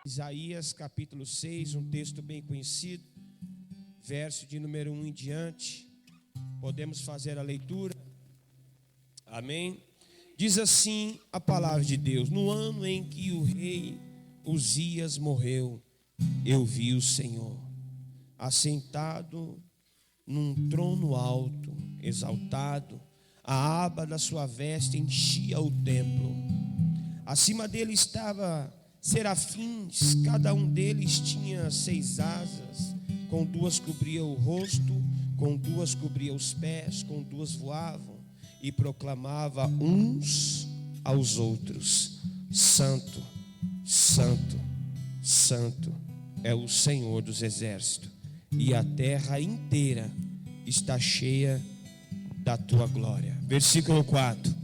Isaías capítulo 6, um texto bem conhecido, verso de número 1 em diante. Podemos fazer a leitura? Amém? Diz assim a palavra de Deus: no ano em que o rei Uzias morreu, eu vi o Senhor assentado num trono alto, exaltado. A aba da sua veste enchia o templo. Acima dele estava serafins, cada um deles tinha 6 asas, com 2 cobria o rosto, com 2 cobria os pés, com 2 voavam, e proclamava uns aos outros: Santo, Santo, Santo é o Senhor dos exércitos, e a terra inteira está cheia da tua glória. Versículo 4.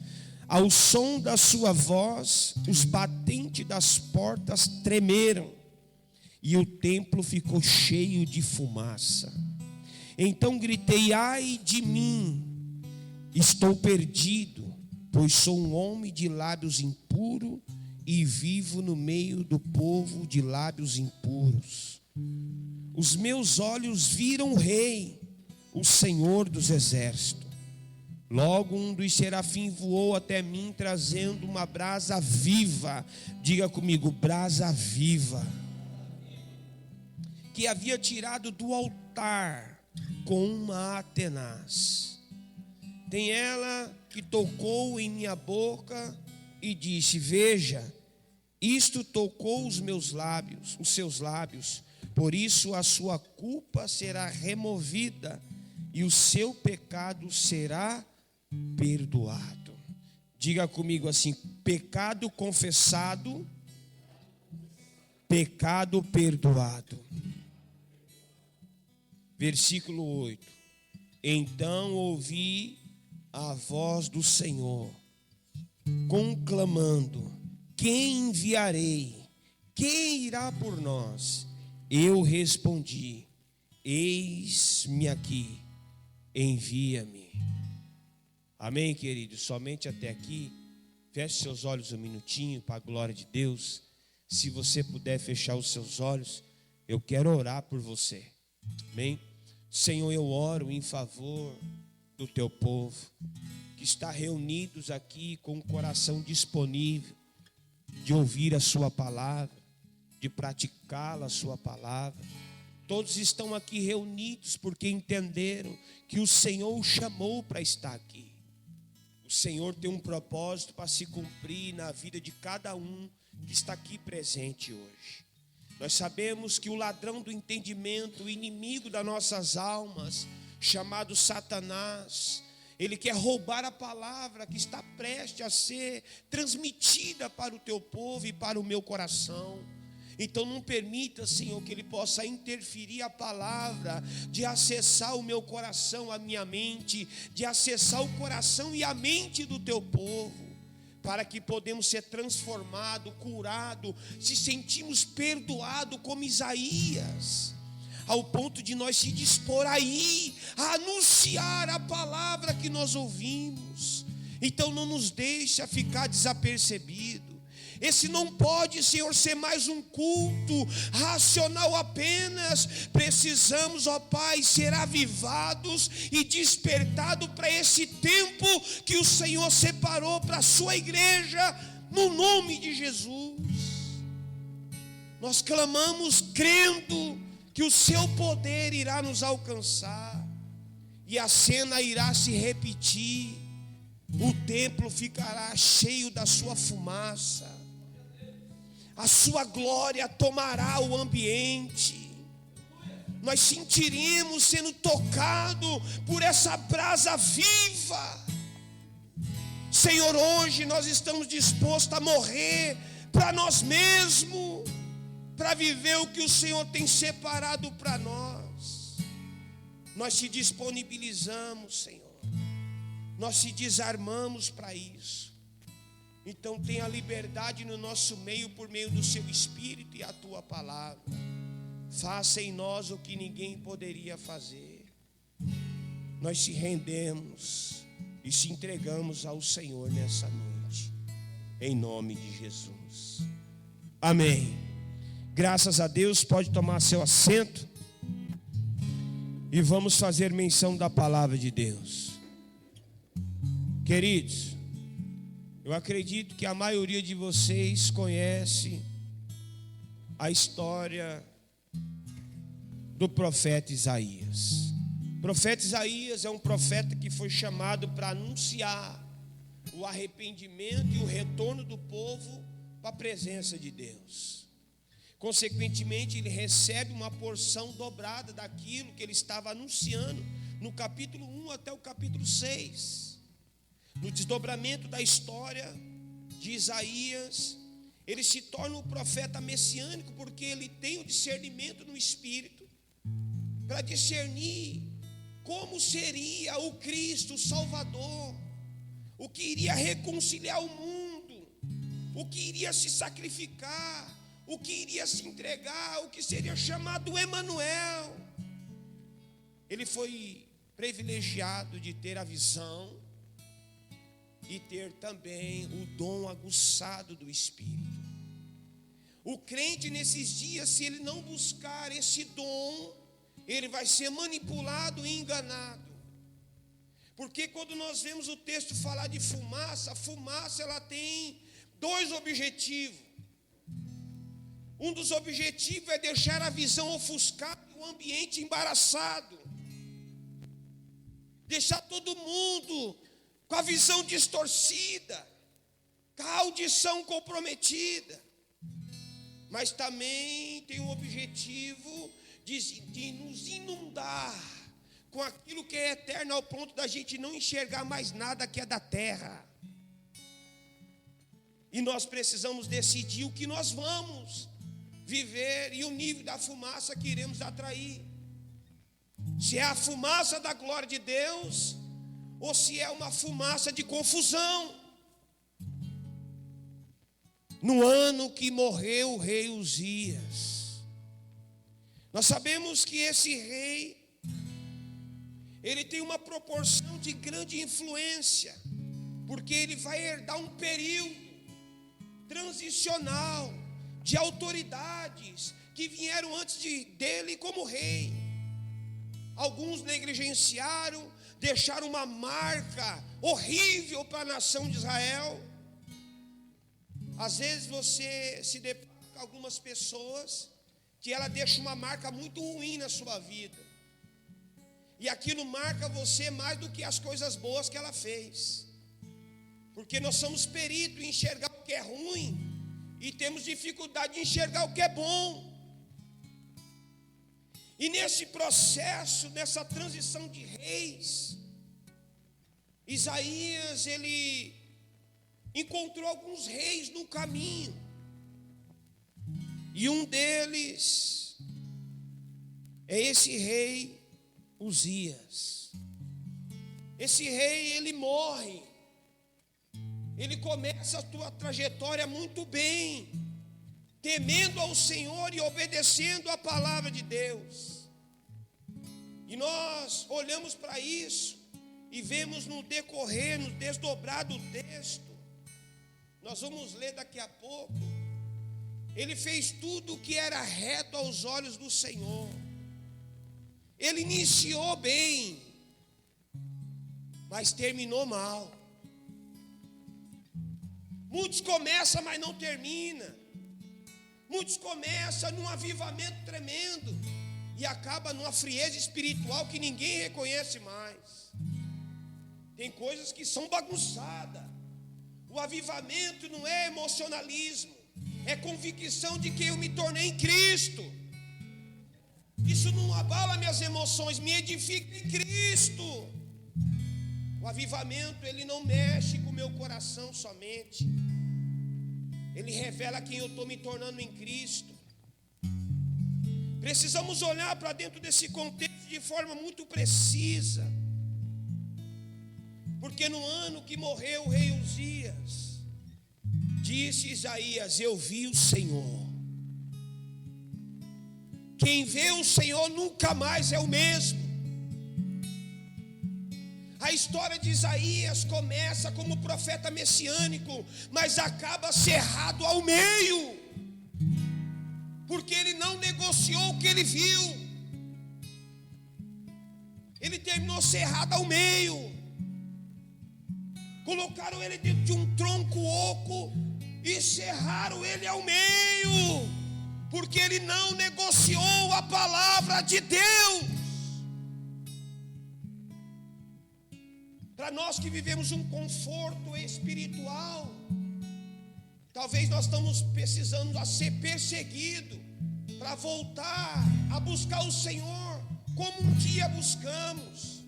Ao som da sua voz, os batentes das portas tremeram, e o templo ficou cheio de fumaça. Então gritei: ai de mim, estou perdido, pois sou um homem de lábios impuros e vivo no meio do povo de lábios impuros. Os meus olhos viram o Rei, o Senhor dos exércitos. Logo um dos serafins voou até mim, trazendo uma brasa viva. Diga comigo: brasa viva. Que havia tirado do altar com uma tenaz. Tem ela que tocou em minha boca e disse: veja, isto tocou os meus lábios, os seus lábios. Por isso a sua culpa será removida e o seu pecado será perdoado. Diga comigo assim: pecado confessado, pecado perdoado. Versículo 8. Então ouvi a voz do Senhor conclamando: quem enviarei? Quem irá por nós? Eu respondi: eis-me aqui, envia-me. Amém, querido? Somente até aqui. Feche seus olhos um minutinho para a glória de Deus. Se você puder fechar os seus olhos, eu quero orar por você. Amém? Senhor, eu oro em favor do teu povo que está reunidos aqui com o coração disponível de ouvir a sua palavra, de praticá-la, a sua palavra. Todos estão aqui reunidos porque entenderam que o Senhor os chamou para estar aqui. O Senhor tem um propósito para se cumprir na vida de cada um que está aqui presente hoje. Nós sabemos que o ladrão do entendimento, o inimigo das nossas almas, chamado Satanás, ele quer roubar a palavra que está prestes a ser transmitida para o teu povo e para o meu coração. Então não permita, Senhor, que ele possa interferir a palavra, de acessar o meu coração, a minha mente, de acessar o coração e a mente do teu povo, para que podemos ser transformados, curados, se sentimos perdoados como Isaías, ao ponto de nós se dispor aí a anunciar a palavra que nós ouvimos. Então não nos deixa ficar desapercebido. Esse não pode, Senhor, ser mais um culto racional apenas. Precisamos, ó Pai, ser avivados e despertados para esse tempo que o Senhor separou para a sua igreja, no nome de Jesus. Nós clamamos crendo que o seu poder irá nos alcançar e a cena irá se repetir. O templo ficará cheio da sua fumaça. A sua glória tomará o ambiente. Nós sentiremos sendo tocado por essa brasa viva. Senhor, hoje nós estamos dispostos a morrer para nós mesmos, para viver o que o Senhor tem separado para nós. Nós se disponibilizamos, Senhor. Nós se desarmamos para isso. Então tenha liberdade no nosso meio, por meio do seu Espírito e a tua palavra. Faça em nós o que ninguém poderia fazer. nós se rendemos e se entregamos ao Senhor nessa noite, em nome de Jesus. Amém. Graças a Deus, pode tomar seu assento e vamos fazer menção da palavra de Deus. Queridos, eu acredito que a maioria de vocês conhece a história do profeta Isaías. O profeta Isaías é um profeta que foi chamado para anunciar o arrependimento e o retorno do povo para a presença de Deus. Consequentemente, ele recebe uma porção dobrada daquilo que ele estava anunciando no capítulo 1 até o capítulo 6. No desdobramento da história de Isaías, ele se torna um profeta messiânico porque ele tem o discernimento no Espírito para discernir como seria o Cristo, o Salvador, o que iria reconciliar o mundo, o que iria se sacrificar, o que iria se entregar, o que seria chamado Emanuel. Ele foi privilegiado de ter a visão e ter também o dom aguçado do Espírito. O crente nesses dias, se ele não buscar esse dom, ele vai ser manipulado e enganado. Porque quando nós vemos o texto falar de fumaça, a fumaça ela tem dois objetivos. Um dos objetivos é deixar a visão ofuscada e o ambiente embaraçado. Deixar todo mundo com a visão distorcida, com a audição comprometida. Mas também tem o objetivo de nos inundar com aquilo que é eterno, ao ponto da gente não enxergar mais nada que é da terra. E nós precisamos decidir o que nós vamos viver e o nível da fumaça que iremos atrair. Se é a fumaça da glória de Deus ou se é uma fumaça de confusão. No ano que morreu o rei Uzias, nós sabemos que esse rei, ele tem uma proporção de grande influência, porque ele vai herdar um período transicional de autoridades que vieram antes dele como rei. Alguns negligenciaram, deixaram uma marca horrível para a nação de Israel. Às vezes você se depara com algumas pessoas que ela deixa uma marca muito ruim na sua vida. E aquilo marca você mais do que as coisas boas que ela fez. Porque nós somos peritos em enxergar o que é ruim e temos dificuldade de enxergar o que é bom. E nesse processo, nessa transição de reis, Isaías, ele encontrou alguns reis no caminho. E um deles é esse rei Uzias. Esse rei, ele morre. Ele começa a sua trajetória muito bem, temendo ao Senhor e obedecendo a palavra de Deus. E nós olhamos para isso e vemos no decorrer, no desdobrar do texto, nós vamos ler daqui a pouco, ele fez tudo o que era reto aos olhos do Senhor. Ele iniciou bem, mas terminou mal. Muitos começam, mas não terminam. Muitos começam num avivamento tremendo e acabam numa frieza espiritual que ninguém reconhece mais. Tem coisas que são bagunçadas. O avivamento não é emocionalismo, é convicção de que eu me tornei em Cristo. Isso não abala minhas emoções, me edifica em Cristo. O avivamento, ele não mexe com o meu coração somente. Ele revela quem eu estou me tornando em Cristo. Precisamos olhar para dentro desse contexto de forma muito precisa. Porque no ano que morreu o rei Uzias, disse Isaías: eu vi o Senhor. Quem vê o Senhor nunca mais é o mesmo. A história de Isaías começa como profeta messiânico, mas acaba cerrado ao meio, porque ele não negociou o que ele viu. Ele terminou cerrado ao meio. Colocaram ele dentro de um tronco oco e cerraram ele ao meio, porque ele não negociou a palavra de Deus. Para nós que vivemos um conforto espiritual, talvez nós estamos precisando a ser perseguido para voltar a buscar o Senhor como um dia buscamos.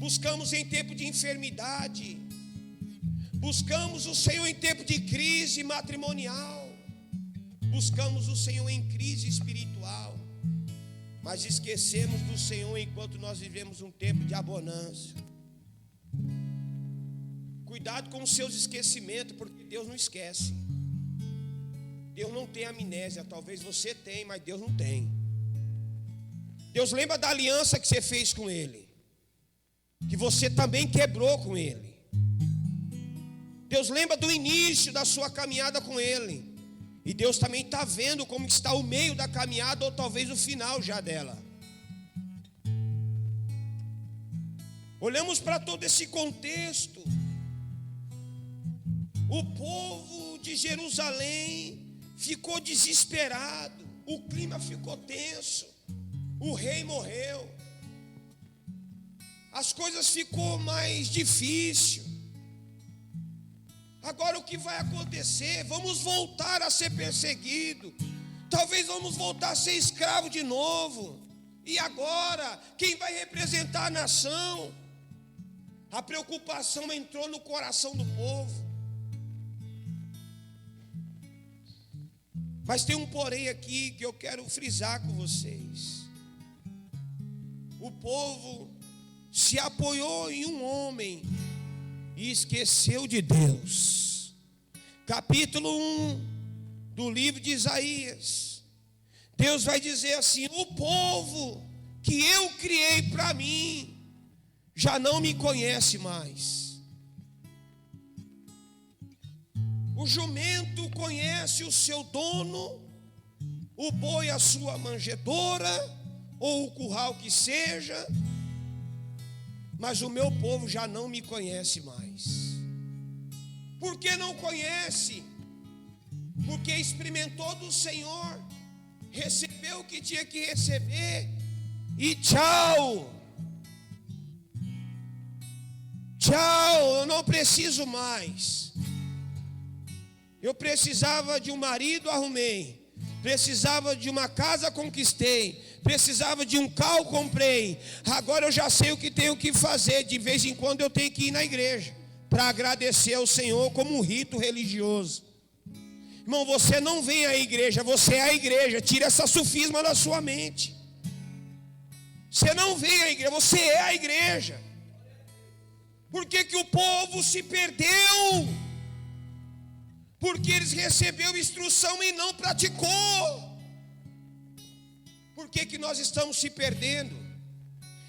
Buscamos em tempo de enfermidade, buscamos o Senhor em tempo de crise matrimonial, buscamos o Senhor em crise espiritual, mas esquecemos do Senhor enquanto nós vivemos um tempo de abundância. Cuidado com os seus esquecimentos, porque Deus não esquece. Deus não tem amnésia. Talvez você tenha, mas Deus não tem. Deus lembra da aliança que você fez com Ele, que você também quebrou com Ele. Deus lembra do início da sua caminhada com Ele, e Deus também está vendo como está o meio da caminhada, ou talvez o final já dela. Olhamos para todo esse contexto. O povo de Jerusalém ficou desesperado, o clima ficou tenso, o rei morreu, as coisas ficou mais difícil. Agora o que vai acontecer? Vamos voltar a ser perseguido, talvez vamos voltar a ser escravo de novo. E agora, quem vai representar a nação? A preocupação entrou no coração do povo. Mas tem um porém aqui que eu quero frisar com vocês. O povo se apoiou em um homem e esqueceu de Deus. Capítulo 1 do livro de Isaías. Deus vai dizer assim: o povo que eu criei para mim já não me conhece mais. O jumento conhece o seu dono, o boi a sua manjedoura, ou o curral que seja, mas o meu povo já não me conhece mais. Por que não conhece? Porque experimentou do Senhor, recebeu o que tinha que receber, e tchau. Tchau, eu não preciso mais. Eu precisava de um marido, arrumei. Precisava de uma casa, conquistei. Precisava de um carro, comprei. Agora eu já sei o que tenho que fazer. De vez em quando eu tenho que ir na igreja para agradecer ao Senhor como um rito religioso. Irmão, você não vem à igreja, você é a igreja. Tira essa sofisma da sua mente. Você não vem à igreja, você é a igreja. Por que que o povo se perdeu? Porque eles receberam instrução e não praticou. Por que que nós estamos se perdendo?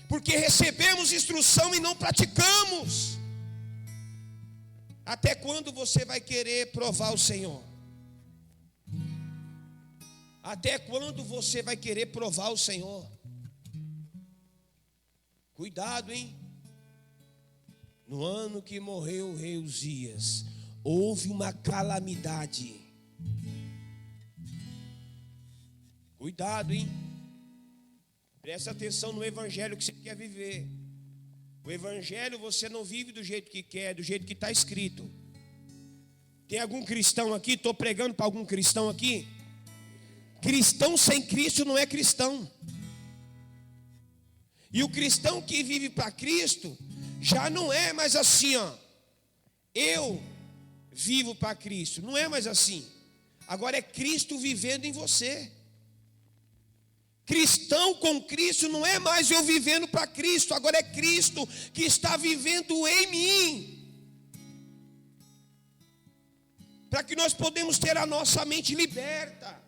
Porque recebemos instrução e não praticamos. Até quando você vai querer provar o Senhor? Até quando você vai querer provar o Senhor? Cuidado, hein? No ano que morreu o rei Uzias, houve uma calamidade. Cuidado, hein? Presta atenção no evangelho que você quer viver. O evangelho você não vive do jeito que quer, do jeito que está escrito. Tem algum cristão aqui? Estou pregando para algum cristão aqui? Cristão sem Cristo não é cristão. E o cristão que vive para Cristo já não é mais assim, ó. Eu vivo para Cristo. Não é mais assim. Agora é Cristo vivendo em você. Cristão com Cristo não é mais eu vivendo para Cristo. Agora é Cristo que está vivendo em mim. Para que nós podemos ter a nossa mente liberta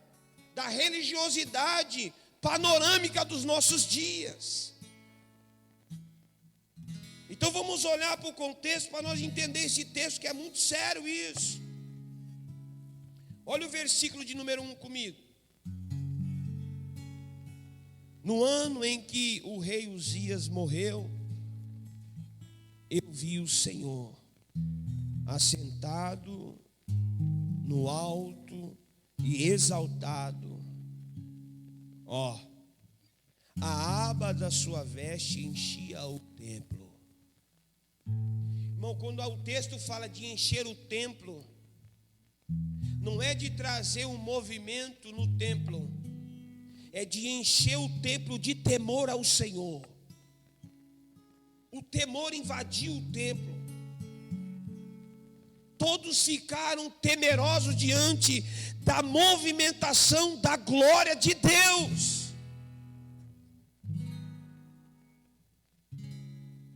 da religiosidade panorâmica dos nossos dias. Então vamos olhar para o contexto para nós entender esse texto, que é muito sério isso. Olha o versículo de número 1 comigo. No ano em que o rei Uzias morreu, eu vi o Senhor assentado no alto e exaltado. A aba da sua veste enchia o templo. Irmão, quando o texto fala de encher o templo, não é de trazer um movimento no templo, é de encher o templo de temor ao Senhor. O temor invadiu o templo. Todos ficaram temerosos diante da movimentação da glória de Deus.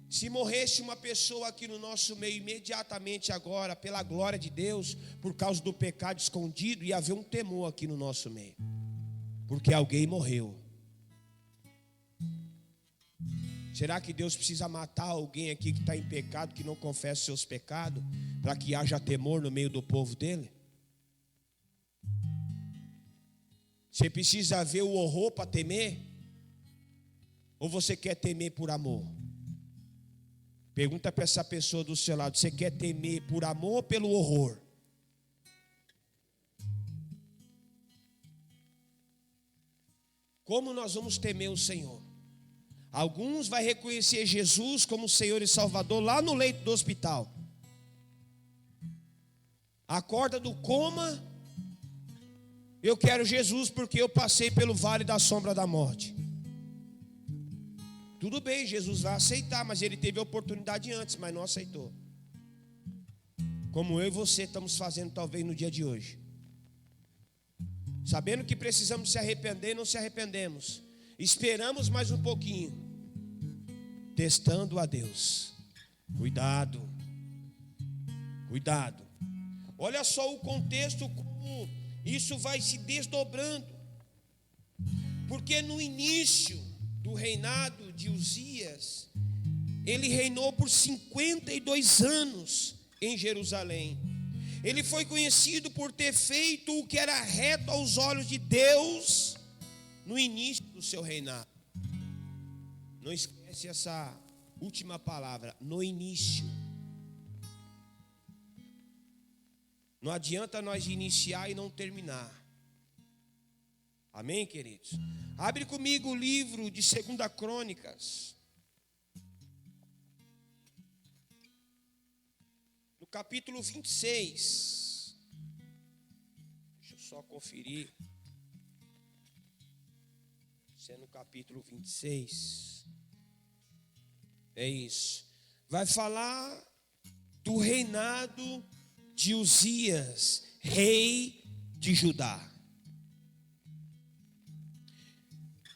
Se morresse uma pessoa aqui no nosso meio imediatamente agora, pela glória de Deus, por causa do pecado escondido, ia haver um temor aqui no nosso meio, porque alguém morreu. Será que Deus precisa matar alguém aqui que está em pecado, que não confessa os seus pecados, para que haja temor no meio do povo dele? Você precisa ver o horror para temer? Ou você quer temer por amor? Pergunta para essa pessoa do seu lado: você quer temer por amor ou pelo horror? Como nós vamos temer o Senhor? Alguns vão reconhecer Jesus como Senhor e Salvador lá no leito do hospital. Acorda do coma: eu quero Jesus porque eu passei pelo vale da sombra da morte. Tudo bem, Jesus vai aceitar, mas ele teve a oportunidade antes, mas não aceitou. Como eu e você estamos fazendo talvez no dia de hoje. Sabendo que precisamos se arrepender, não se arrependemos. Esperamos mais um pouquinho. Testando a Deus. Cuidado. Cuidado. Olha só o contexto, como isso vai se desdobrando. Porque no início do reinado de Uzias, ele reinou por 52 anos em Jerusalém. Ele foi conhecido por ter feito o que era reto aos olhos de Deus no início do seu reinado. Não esquece essa última palavra, no início. Não adianta nós iniciar e não terminar. Amém, queridos? Abre comigo o livro de 2 Crônicas, no capítulo 26. Deixa eu só conferir. Se é no capítulo 26. É isso. Vai falar do reinado de Uzias, rei de Judá.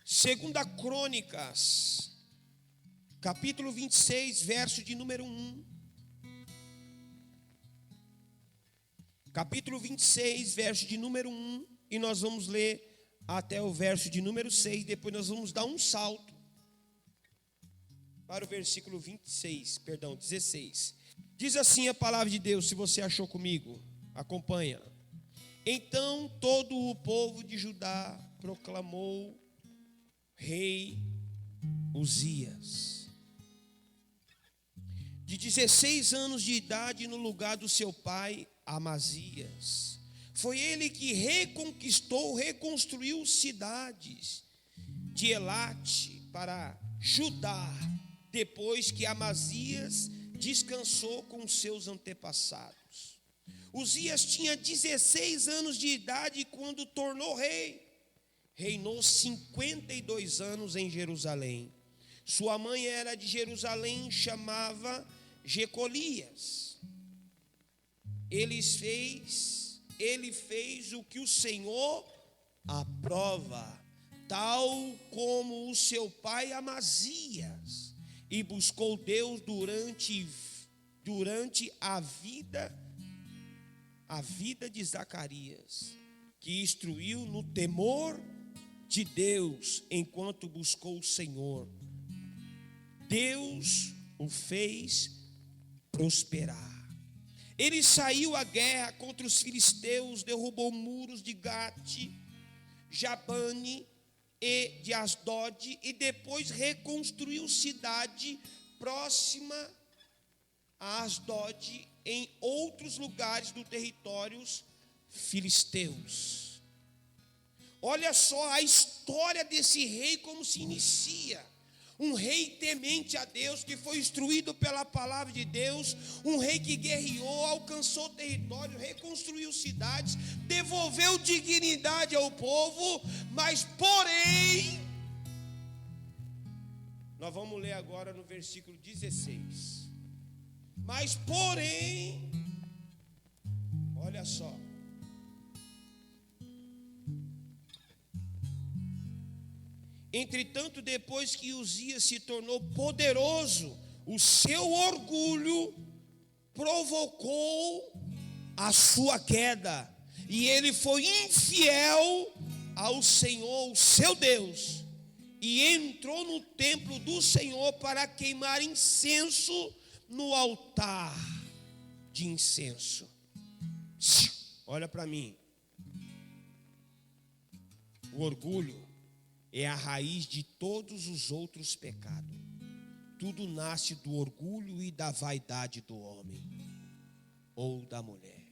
2 Crônicas, capítulo 26, verso de número 1. Capítulo 26, verso de número 1. E nós vamos ler até o verso de número 6. Depois nós vamos dar um salto para o versículo 16. Diz assim a palavra de Deus, se você achou comigo, acompanha. Então todo o povo de Judá proclamou rei Uzias, de 16 anos de idade, no lugar do seu pai Amazias. Foi ele que reconstruiu cidades de Elate para Judá, depois que Amazias descansou com seus antepassados. Uzias tinha 16 anos de idade quando tornou rei. Reinou 52 anos em Jerusalém. Sua mãe era de Jerusalém, chamava Jecolias. Ele fez o que o Senhor aprova, tal como o seu pai Amazias, e buscou Deus durante a vida de Zacarias, que instruiu no temor de Deus enquanto buscou o Senhor. Deus o fez prosperar. Ele saiu à guerra contra os filisteus, derrubou muros de Gate, Jabane e de Asdod, e depois reconstruiu cidade próxima a Asdod em outros lugares do territórios filisteus. Olha só a história desse rei como se inicia. Um rei temente a Deus, que foi instruído pela palavra de Deus, um rei que guerreou, alcançou território, reconstruiu cidades, devolveu dignidade ao povo, mas porém, nós vamos ler agora no versículo 16, mas porém, olha só, entretanto, depois que Uzias se tornou poderoso, o seu orgulho provocou a sua queda, e ele foi infiel ao Senhor, o seu Deus, e entrou no templo do Senhor para queimar incenso no altar de incenso. Olha para mim, o orgulho é a raiz de todos os outros pecados. Tudo nasce do orgulho e da vaidade do homem ou da mulher.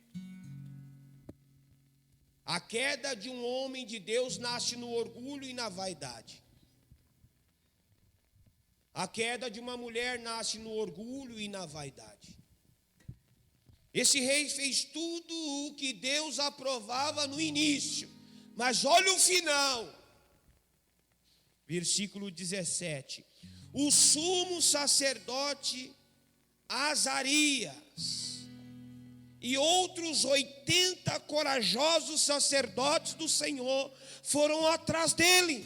A queda de um homem de Deus nasce no orgulho e na vaidade. A queda de uma mulher nasce no orgulho e na vaidade. Esse rei fez tudo o que Deus aprovava no início, mas olha o final. Versículo 17: o sumo sacerdote Azarias e outros 80 corajosos sacerdotes do Senhor foram atrás dele.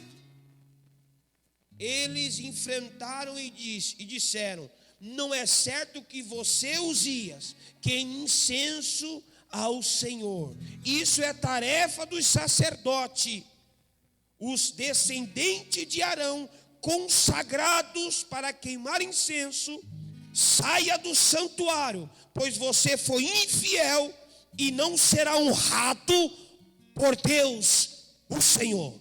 Eles enfrentaram e disseram: não é certo que você, Uzias, queime incenso ao Senhor. Isso é tarefa dos sacerdotes, os descendentes de Arão, consagrados para queimar incenso. Saia do santuário, pois você foi infiel e não será honrado por Deus, o Senhor.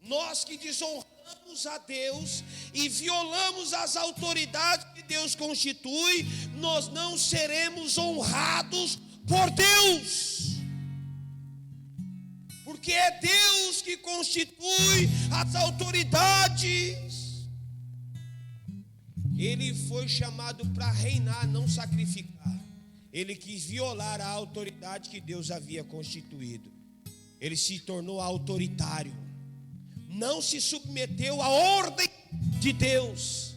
Nós que desonramos a Deus e violamos as autoridades que Deus constitui, nós não seremos honrados por Deus. Porque é Deus que constitui as autoridades. Ele foi chamado para reinar, não sacrificar. Ele quis violar a autoridade que Deus havia constituído. Ele se tornou autoritário. Não se submeteu à ordem de Deus.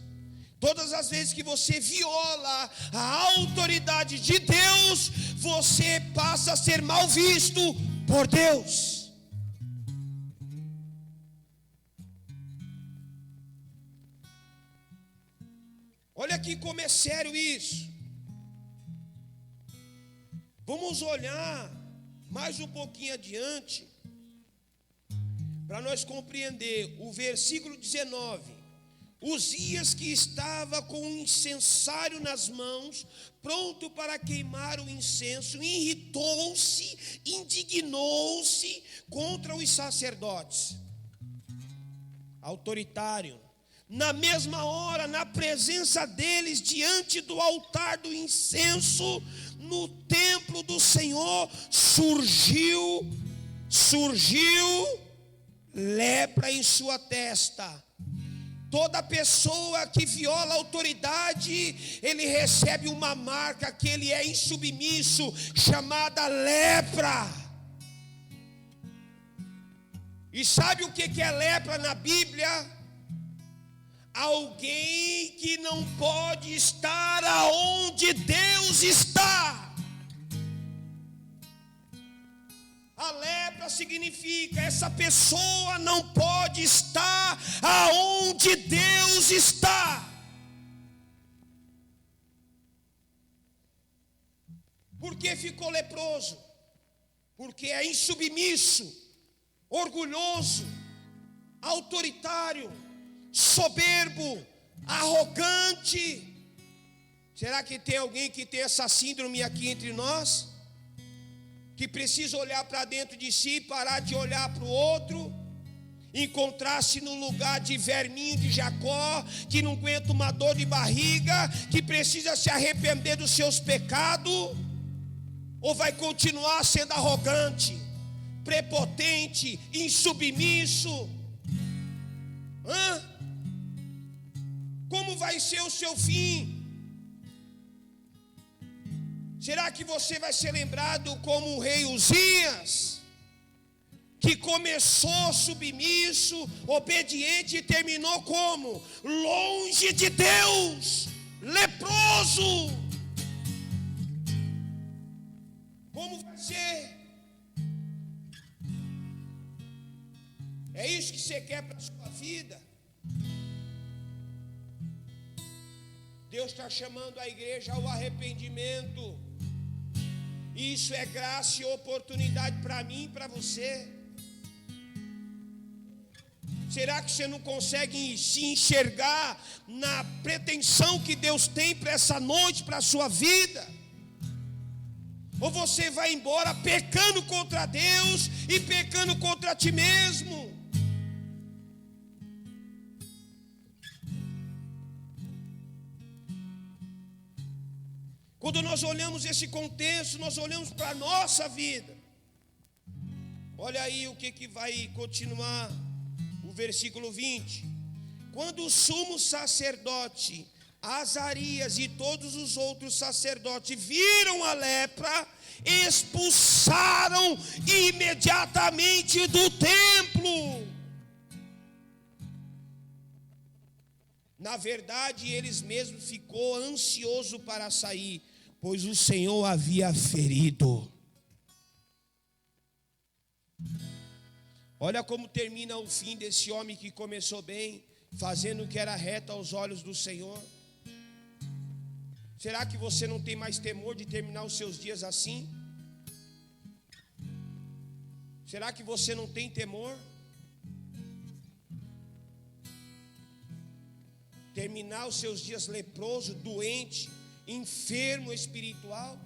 Todas as vezes que você viola a autoridade de Deus, você passa a ser mal visto por Deus. Olha aqui como é sério isso. Vamos olhar mais um pouquinho adiante, para nós compreender o versículo 19. Uzias, que estava com um incensário nas mãos, pronto para queimar o incenso, irritou-se, indignou-se contra os sacerdotes. Autoritário. Na mesma hora, na presença deles, diante do altar do incenso, no templo do Senhor, surgiu lepra em sua testa. Toda pessoa que viola a autoridade, ele recebe uma marca que ele é insubmisso, chamada lepra. E sabe o que é lepra na Bíblia? Alguém que não pode estar aonde Deus está. A lepra significa: essa pessoa não pode estar aonde Deus está. Por que ficou leproso? Porque é insubmisso, orgulhoso, autoritário, soberbo, arrogante. Será que tem alguém que tem essa síndrome aqui entre nós? Que precisa olhar para dentro de si, parar de olhar para o outro, encontrar-se no lugar de verminho de Jacó, que não aguenta uma dor de barriga, que precisa se arrepender dos seus pecados? Ou vai continuar sendo arrogante, prepotente, insubmisso? Como vai ser o seu fim? Será que você vai ser lembrado como o rei Uzias, que começou submisso, obediente e terminou como? Longe de Deus, leproso. Como vai ser? É isso que você quer para a sua vida? Deus está chamando a igreja ao arrependimento. Isso é graça e oportunidade para mim e para você. Será que você não consegue se enxergar na pretensão que Deus tem para essa noite, para a sua vida? Ou você vai embora pecando contra Deus e pecando contra ti mesmo? Quando nós olhamos esse contexto, nós olhamos para a nossa vida. Olha aí o que vai continuar o versículo 20. Quando o sumo sacerdote Azarias e todos os outros sacerdotes viram a lepra, expulsaram imediatamente do templo. Na verdade, eles mesmos ficou ansioso para sair, pois o Senhor havia ferido. Olha como termina o fim desse homem que começou bem, fazendo o que era reto aos olhos do Senhor. Será que você não tem mais temor de terminar os seus dias assim? Será que você não tem temor? Terminar os seus dias leproso, doente, enfermo espiritual?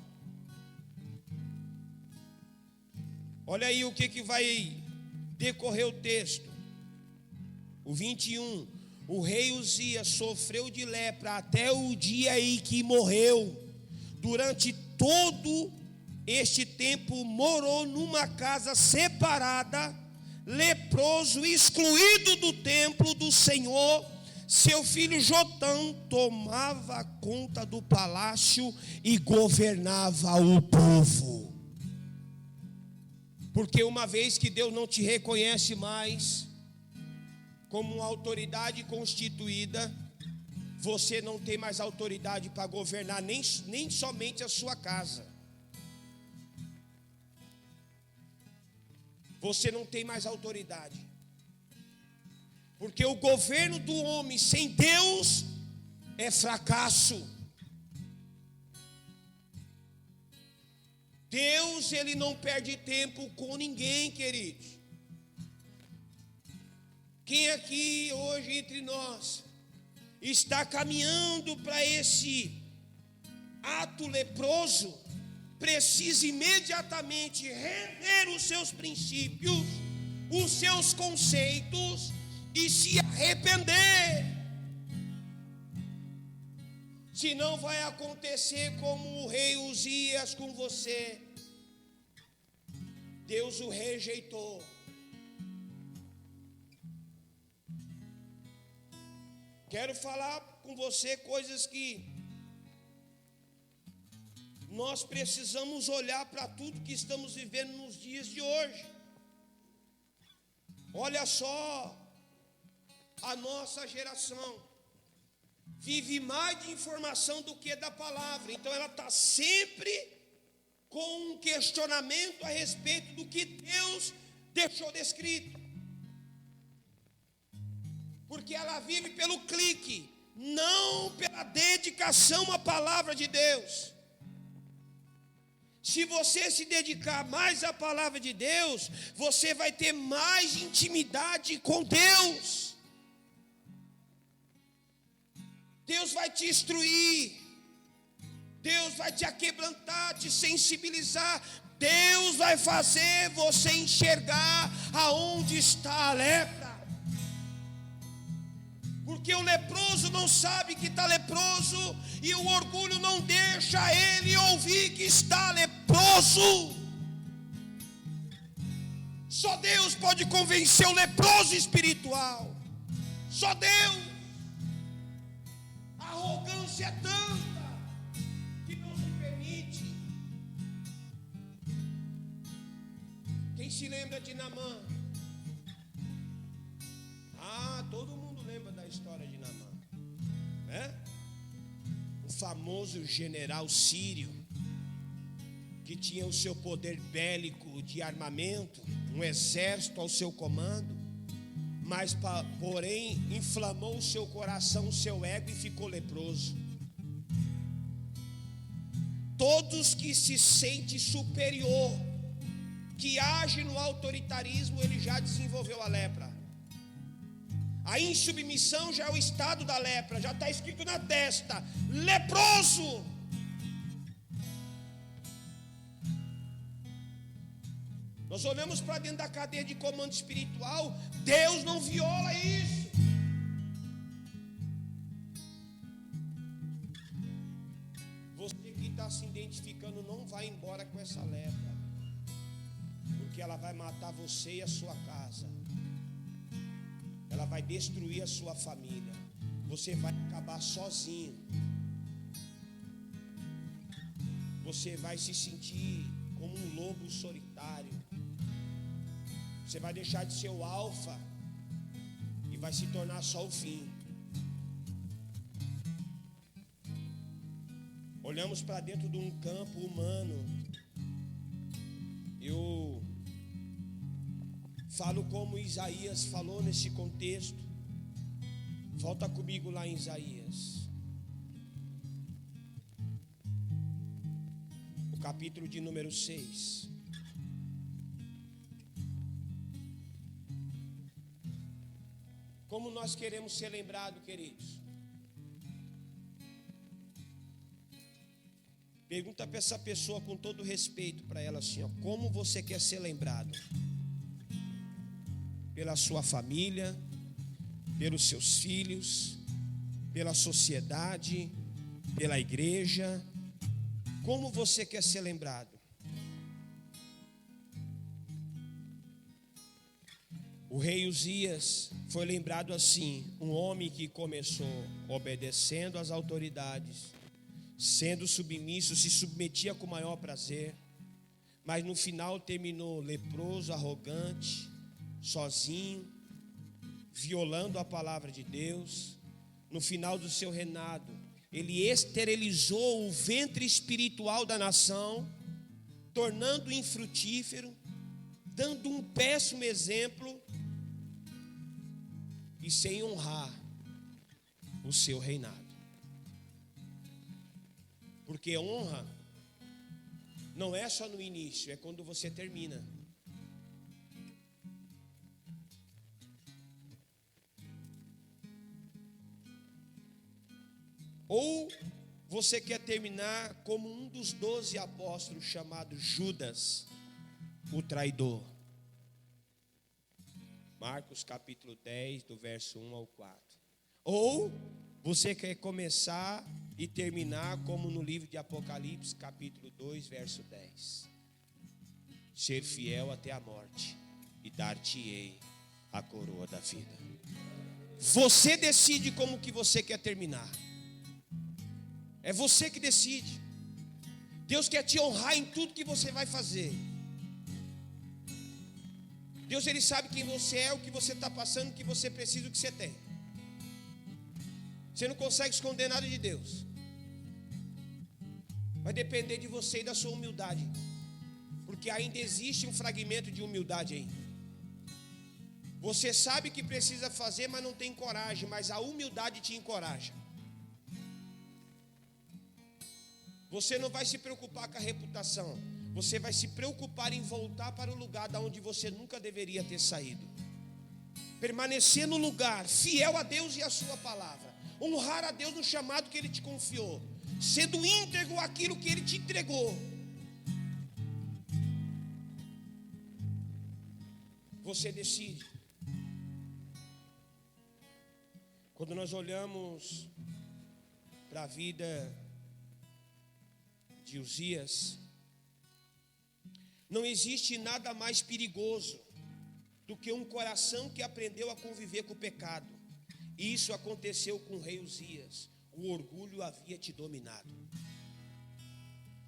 Olha aí o que vai decorrer o texto. O 21. O rei Uzias sofreu de lepra até o dia em que morreu. Durante todo este tempo morou numa casa separada, leproso, excluído do templo do Senhor. Seu filho Jotão tomava conta do palácio e governava o povo. Porque uma vez que Deus não te reconhece mais como uma autoridade constituída, você não tem mais autoridade para governar nem somente a sua casa. Você não tem mais autoridade. Porque o governo do homem sem Deus é fracasso. Deus, ele não perde tempo com ninguém, queridos. Quem aqui hoje entre nós está caminhando para esse ato leproso, precisa imediatamente rever os seus princípios, os seus conceitos e se arrepender. Senão vai acontecer como o rei Uzias com você. Deus o rejeitou. Quero falar com você coisas que nós precisamos olhar para tudo que estamos vivendo nos dias de hoje. Olha só, a nossa geração vive mais de informação do que da palavra. Então ela está sempre com um questionamento a respeito do que Deus deixou descrito. Porque ela vive pelo clique, não pela dedicação à palavra de Deus. Se você se dedicar mais à palavra de Deus, você vai ter mais intimidade com Deus. Deus vai te instruir, Deus vai te aquebrantar, te sensibilizar. Deus vai fazer você enxergar aonde está a lepra. Porque o leproso não sabe que está leproso, e o orgulho não deixa ele ouvir que está leproso. Só Deus pode convencer o leproso espiritual. Só Deus. A arrogância é tanta que não se permite. Quem se lembra de Naamã? Todo mundo lembra da história de Naamã, né? O famoso general sírio, que tinha o seu poder bélico de armamento, um exército ao seu comando, mas porém inflamou o seu coração, o seu ego, e ficou leproso. Todos que se sentem superior, que age no autoritarismo, ele já desenvolveu a lepra. A insubmissão já é o estado da lepra, já está escrito na testa: leproso. Nós olhamos para dentro da cadeia de comando espiritual, Deus não viola isso. Você que está se identificando, não vai embora com essa lepra, porque ela vai matar você e a sua casa. Ela vai destruir a sua família. Você vai acabar sozinho. Você vai se sentir como um lobo solitário. Você vai deixar de ser o alfa e vai se tornar só o fim. Olhamos para dentro de um campo humano. Eu falo como Isaías falou nesse contexto. Volta comigo lá em Isaías, o capítulo de número 6. Como nós queremos ser lembrados, queridos? Pergunta para essa pessoa com todo respeito para ela assim, ó: como você quer ser lembrado? Pela sua família, pelos seus filhos, pela sociedade, pela igreja? Como você quer ser lembrado? O rei Uzias foi lembrado assim: um homem que começou obedecendo às autoridades, sendo submisso, se submetia com maior prazer, mas no final terminou leproso, arrogante, sozinho, violando a palavra de Deus. No final do seu reinado, ele esterilizou o ventre espiritual da nação, tornando-o infrutífero, dando um péssimo exemplo e sem honrar o seu reinado. Porque honra não é só no início, é quando você termina. Ou você quer terminar como um dos 12 apóstolos chamado Judas, o traidor. Marcos capítulo 10, do verso 1 ao 4. Ou você quer começar e terminar como no livro de Apocalipse, capítulo 2, verso 10. Ser fiel até a morte, e dar-te-ei a coroa da vida. Você decide como que você quer terminar. É você que decide. Deus quer te honrar em tudo que você vai fazer. Deus, Ele sabe quem você é, o que você está passando, o que você precisa, o que você tem. Você não consegue esconder nada de Deus. Vai depender de você e da sua humildade, porque ainda existe um fragmento de humildade aí. Você sabe que precisa fazer, mas não tem coragem, mas a humildade te encoraja. Você não vai se preocupar com a reputação, você vai se preocupar em voltar para o lugar da onde você nunca deveria ter saído. permanecer no lugar, fiel a Deus e a sua palavra, honrar a Deus no chamado que Ele te confiou, sendo íntegro aquilo que Ele te entregou, você decide. Quando nós olhamos para a vida de Uzias, não existe nada mais perigoso do que um coração que aprendeu a conviver com o pecado. E isso aconteceu com o rei Uzias. O orgulho havia te dominado.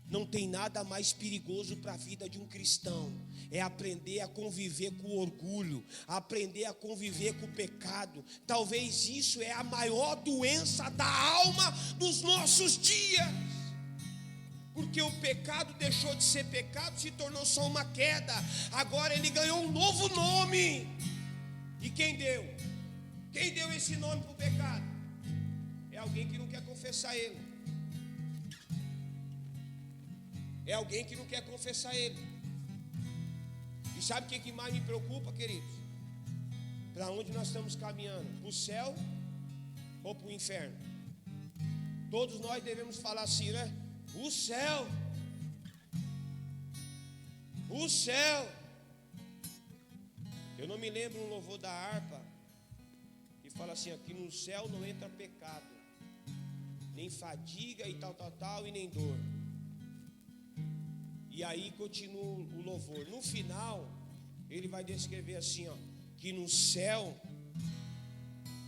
Não tem nada mais perigoso para a vida de um cristão, é aprender a conviver com o orgulho, aprender a conviver com o pecado. Talvez isso é a maior doença da alma dos nossos dias, porque o pecado deixou de ser pecado, se tornou só uma queda. Agora ele ganhou um novo nome. E quem deu? Quem deu esse nome para o pecado? É alguém que não quer confessar ele. É alguém que não quer confessar ele. E sabe o que mais me preocupa, queridos? Para onde nós estamos caminhando? Para o céu ou para o inferno? Todos nós devemos falar assim, né? O céu. O céu. Eu não me lembro um louvor da harpa que fala assim, aqui no céu não entra pecado, nem fadiga e tal, e nem dor. E aí continua o louvor. No final, ele vai descrever assim, ó, que no céu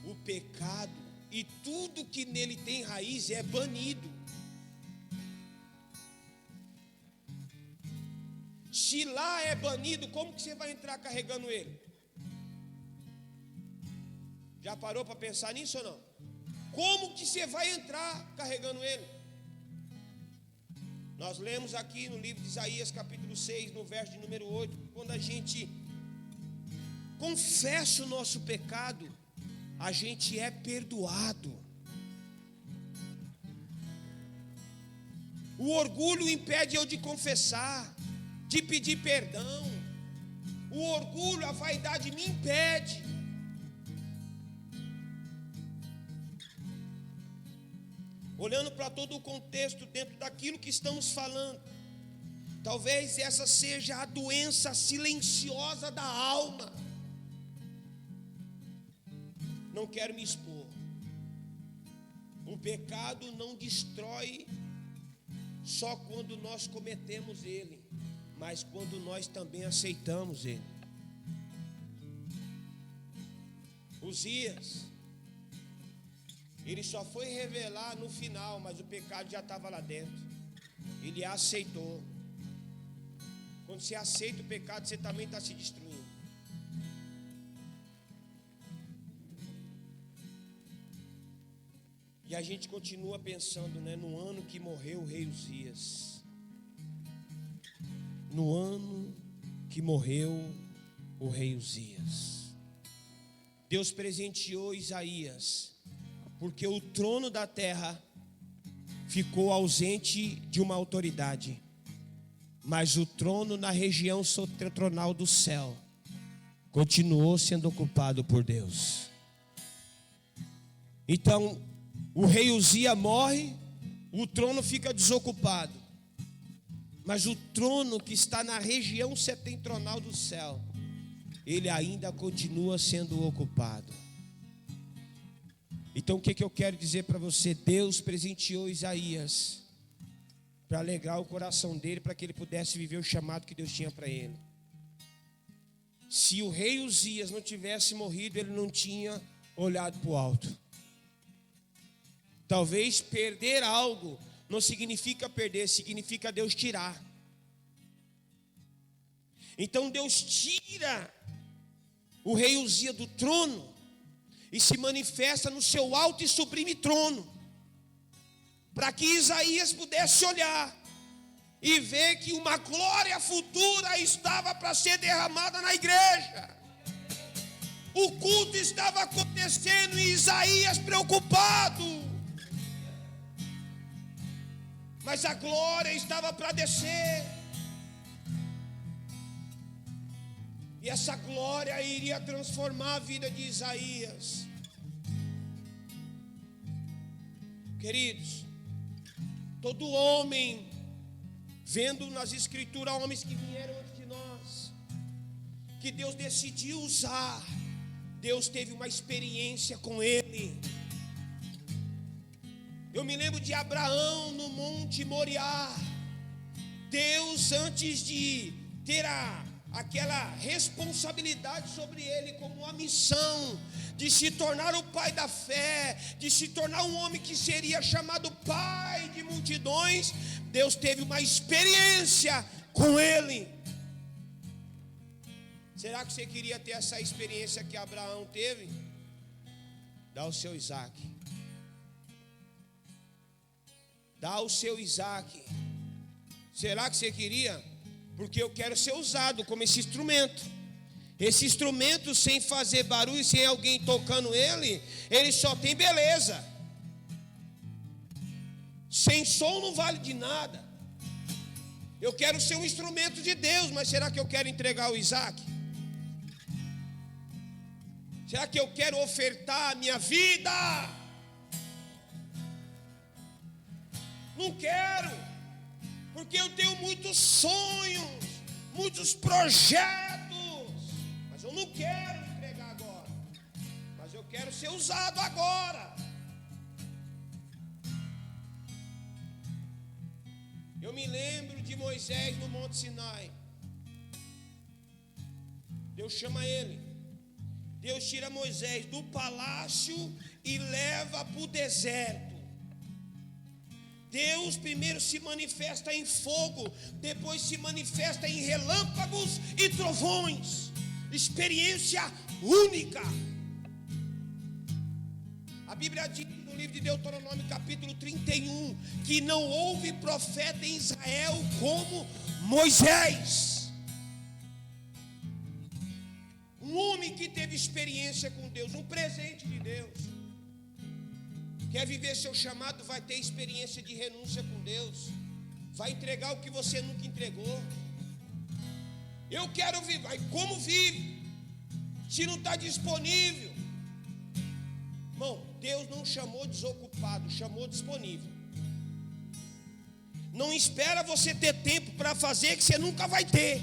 o pecado e tudo que nele tem raiz é banido. Se lá é banido, como que você vai entrar carregando ele? Já parou para pensar nisso ou não? Como que você vai entrar carregando ele? Nós lemos aqui no livro de Isaías, capítulo 6, no verso de número 8, quando a gente confessa o nosso pecado, a gente é perdoado. O orgulho impede eu de confessar, de pedir perdão. O orgulho, a vaidade me impede. Olhando para todo o contexto dentro daquilo que estamos falando, talvez essa seja a doença silenciosa da alma. Não quero me expor. O pecado não destrói só quando nós cometemos ele, mas quando nós também aceitamos ele. Uzias, ele só foi revelar no final, mas o pecado já estava lá dentro. Ele aceitou. Quando você aceita o pecado, você também está se destruindo. E a gente continua pensando, né, no ano que morreu o rei Uzias. No ano que morreu o rei Uzias, Deus presenteou Isaías, porque o trono da terra ficou ausente de uma autoridade, mas o trono na região setentrional do céu continuou sendo ocupado por Deus. Então, o rei Uzias morre, o trono fica desocupado, mas o trono que está na região setentrional do céu, ele ainda continua sendo ocupado. Então o que eu quero dizer para você? Deus presenteou Isaías para alegrar o coração dele, para que ele pudesse viver o chamado que Deus tinha para ele. Se o rei Uzias não tivesse morrido, ele não tinha olhado para o alto. Talvez perder algo não significa perder, significa Deus tirar. Então Deus tira o rei Uzias do trono e se manifesta no seu alto e sublime trono, para que Isaías pudesse olhar e ver que uma glória futura estava para ser derramada na igreja. O culto estava acontecendo e Isaías preocupado, mas a glória estava para descer. E essa glória iria transformar a vida de Isaías. Queridos, todo homem, vendo nas escrituras homens que vieram antes de nós, que Deus decidiu usar, Deus teve uma experiência com ele. Eu me lembro de Abraão no Monte Moriá. Deus, antes de ter aquela responsabilidade sobre ele, como uma missão de se tornar o pai da fé, de se tornar um homem que seria chamado pai de multidões, Deus teve uma experiência com ele. Será que você queria ter essa experiência que Abraão teve? Dá o seu Isaac. Dá o seu Isaac. Será que você queria? Porque eu quero ser usado como esse instrumento. Esse instrumento, sem fazer barulho, sem alguém tocando ele só tem beleza. Sem som não vale de nada. Eu quero ser um instrumento de Deus, mas será que eu quero entregar o Isaac? Será que eu quero ofertar a minha vida? Não quero, porque eu tenho muitos sonhos, muitos projetos, mas eu não quero entregar agora, mas eu quero ser usado agora. Eu me lembro de Moisés no Monte Sinai. Deus chama ele. Deus tira Moisés do palácio e leva para o deserto. Deus primeiro se manifesta em fogo, depois se manifesta em relâmpagos e trovões. Experiência única. A Bíblia diz no livro de Deuteronômio capítulo 31 que não houve profeta em Israel como Moisés. Um homem que teve experiência com Deus, um presente de Deus. Quer viver seu chamado, vai ter experiência de renúncia com Deus. Vai entregar o que você nunca entregou. Eu quero viver, como vive? Se não está disponível. Irmão, Deus não chamou desocupado, chamou disponível. Não espera você ter tempo para fazer que você nunca vai ter.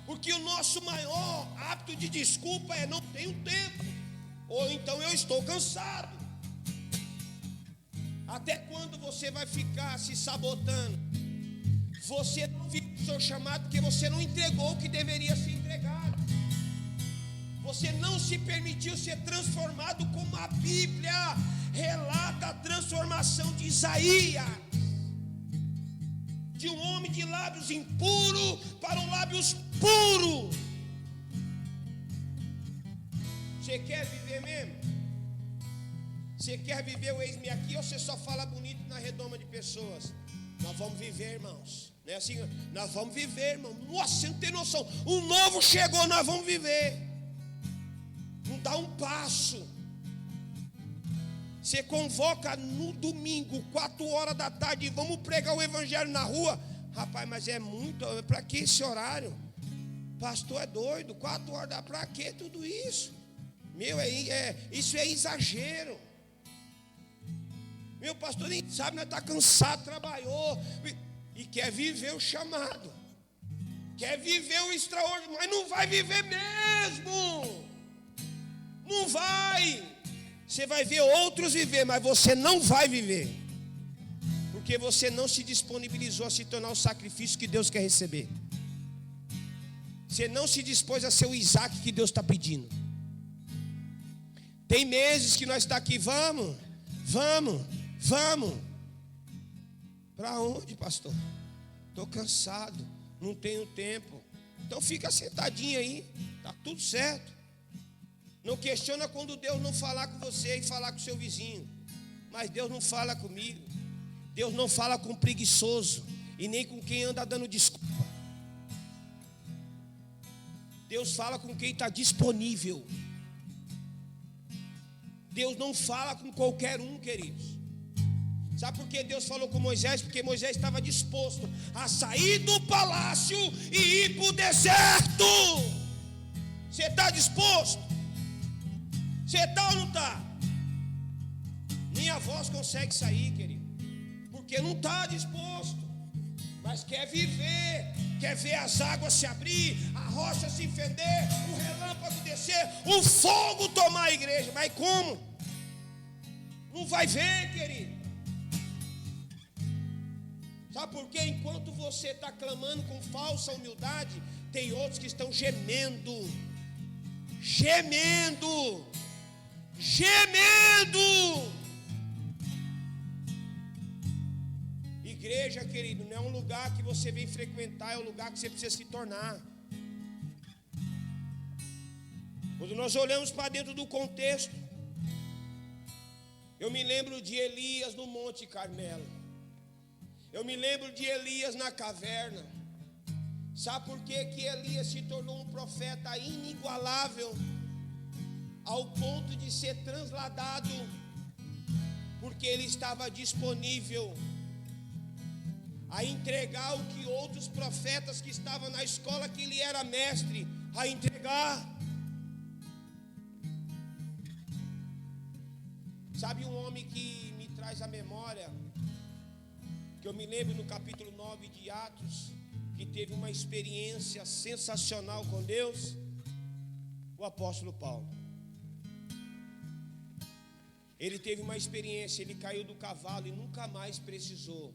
Porque o nosso maior hábito de desculpa é não tenho tempo. Ou então eu estou cansado. Até quando você vai ficar se sabotando? Você não vive o seu chamado porque você não entregou o que deveria ser entregado. Você não se permitiu ser transformado como a Bíblia relata a transformação de Isaías. De um homem de lábios impuros para um lábios puros. Você quer viver mesmo? Você quer viver o eis-me aqui ou você só fala bonito na redoma de pessoas? Nós vamos viver, irmãos. Não é assim? Nós vamos viver, irmão. Nossa, você não tem noção. O novo chegou, nós vamos viver. Não dá um passo. Você convoca no domingo, 4 horas da tarde, vamos pregar o evangelho na rua. Rapaz, mas é muito, para que esse horário? Pastor é doido, 4 horas da, para que tudo isso? Meu, isso é exagero. Meu pastor nem sabe, nós está cansado, trabalhou e quer viver o chamado. Quer viver o extraordinário, mas não vai viver mesmo. Não vai. Você vai ver outros viver, mas você não vai viver. Porque você não se disponibilizou a se tornar o sacrifício que Deus quer receber. Você não se dispôs a ser o Isaac que Deus está pedindo. Tem meses que nós estamos aqui, vamos. Para onde, pastor? Estou cansado, não tenho tempo. Então fica sentadinho aí, está tudo certo. Não questiona quando Deus não falar com você e falar com o seu vizinho. Mas Deus não fala comigo. Deus não fala com preguiçoso e nem com quem anda dando desculpa. Deus fala com quem está disponível. Deus não fala com qualquer um, queridos. Sabe por que Deus falou com Moisés? Porque Moisés estava disposto a sair do palácio e ir para o deserto. Você está disposto? Você está ou não está? Minha voz consegue sair, querido, porque não está disposto, mas quer viver, quer ver as águas se abrir, a rocha se fender, o relâmpago descer, o fogo tomar a igreja. Mas como? Não vai ver, querido. Sabe por quê? Enquanto você está clamando com falsa humildade, tem outros que estão gemendo. Igreja, querido, não é um lugar que você vem frequentar, é um lugar que você precisa se tornar. Quando nós olhamos para dentro do contexto, eu me lembro de Elias no Monte Carmelo. Eu me lembro de Elias na caverna. Sabe por que Elias se tornou um profeta inigualável, ao ponto de ser transladado? Porque ele estava disponível a entregar o que outros profetas que estavam na escola que ele era mestre, a entregar. Sabe um homem que me traz à memória, que eu me lembro no capítulo 9 de Atos, que teve uma experiência sensacional com Deus? O apóstolo Paulo. Ele teve uma experiência, ele caiu do cavalo e nunca mais precisou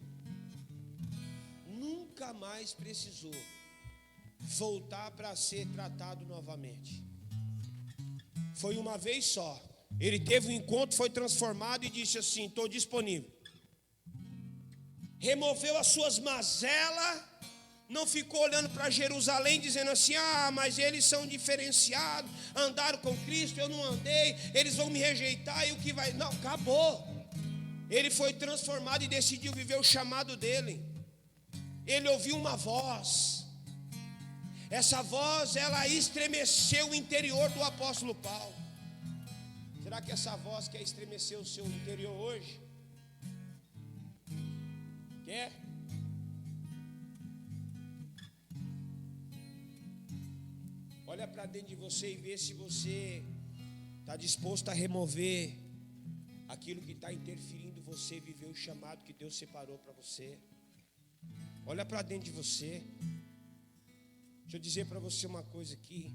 voltar para ser tratado novamente. Foi uma vez só. Ele teve um encontro, foi transformado e disse assim: estou disponível. Removeu as suas mazelas, não ficou olhando para Jerusalém dizendo assim: mas eles são diferenciados, andaram com Cristo, eu não andei, eles vão me rejeitar e o que vai... Não, acabou. Ele foi transformado e decidiu viver o chamado dele. Ele ouviu uma voz. Essa voz, ela estremeceu o interior do apóstolo Paulo. Será que essa voz quer estremecer o seu interior hoje? Quer? Olha para dentro de você e vê se você está disposto a remover aquilo que está interferindo em você viver o chamado que Deus separou para você. Olha para dentro de você. Deixa eu dizer para você uma coisa aqui.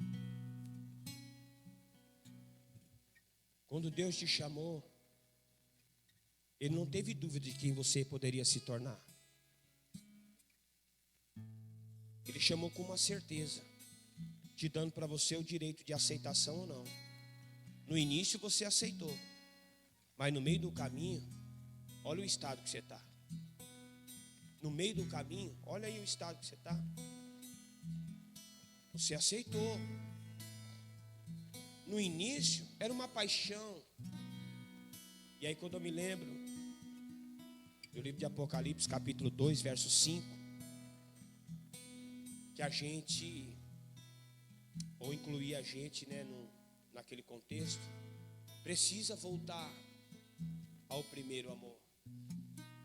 Quando Deus te chamou, Ele não teve dúvida de quem você poderia se tornar. Ele chamou com uma certeza, te dando para você o direito de aceitação ou não. No início você aceitou, mas no meio do caminho, olha o estado que você está. No meio do caminho, olha aí o estado que você está. Você aceitou. No início era uma paixão. E aí quando eu me lembro do livro de Apocalipse, capítulo 2, verso 5, que a gente, ou incluir a gente, naquele contexto, precisa voltar ao primeiro amor.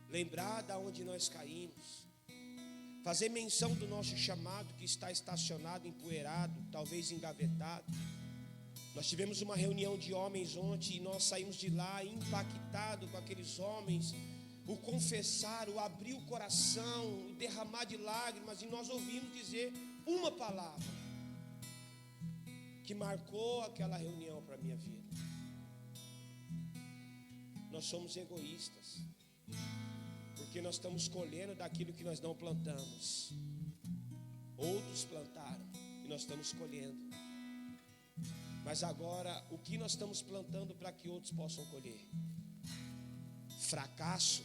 Lembrar da onde nós caímos, fazer menção do nosso chamado que está estacionado, empoeirado, talvez engavetado. Nós tivemos uma reunião de homens ontem e nós saímos de lá impactados com aqueles homens, o confessar, o abrir o coração, o derramar de lágrimas, e nós ouvimos dizer uma palavra que marcou aquela reunião para a minha vida. Nós somos egoístas, porque nós estamos colhendo daquilo que nós não plantamos. Outros plantaram e nós estamos colhendo. Mas agora, o que nós estamos plantando para que outros possam colher? Fracasso.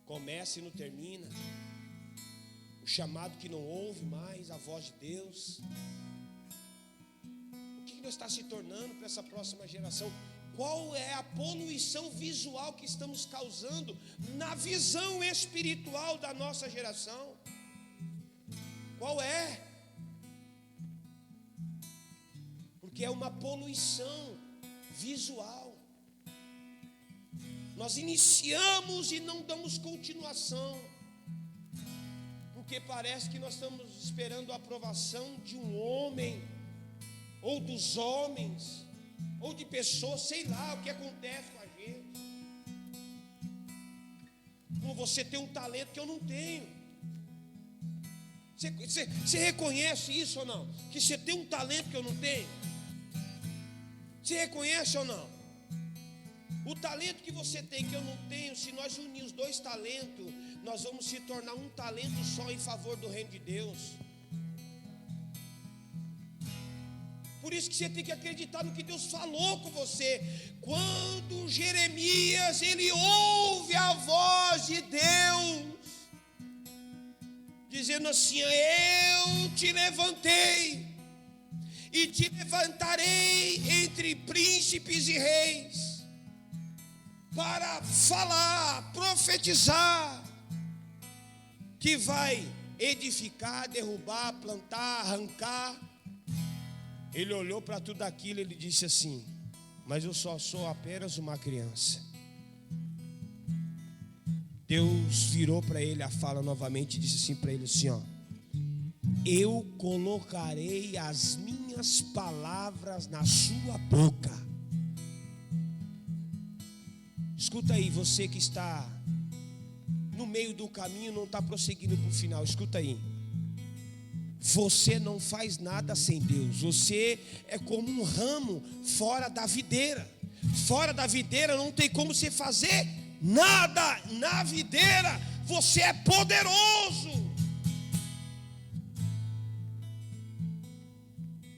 Começa e não termina. O chamado que não ouve mais a voz de Deus. O que nós estamos se tornando para essa próxima geração? Qual é a poluição visual que estamos causando na visão espiritual da nossa geração? Qual é? Porque é uma poluição visual. Nós iniciamos e não damos continuação, porque parece que nós estamos esperando a aprovação de um homem, ou dos homens, ou de pessoas, sei lá o que acontece com a gente. Como você tem um talento que eu não tenho. Você reconhece isso ou não? Que você tem um talento que eu não tenho? Você reconhece ou não? O talento que você tem que eu não tenho, se nós unirmos dois talentos, nós vamos se tornar um talento só em favor do reino de Deus. Por isso que você tem que acreditar no que Deus falou com você. Quando Jeremias, ele ouve a voz de Deus, dizendo assim: eu te levantei, e te levantarei entre príncipes e reis, para falar, profetizar, que vai edificar, derrubar, plantar, arrancar. Ele olhou para tudo aquilo e ele disse assim: mas eu só sou apenas uma criança. Deus virou para ele a fala novamente e disse assim para ele assim: ó, eu colocarei as minhas palavras na sua boca. Escuta aí, você que está no meio do caminho, não está prosseguindo para o final, escuta aí. Você não faz nada sem Deus. Você é como um ramo fora da videira. Fora da videira não tem como você fazer nada. Na videira você é poderoso.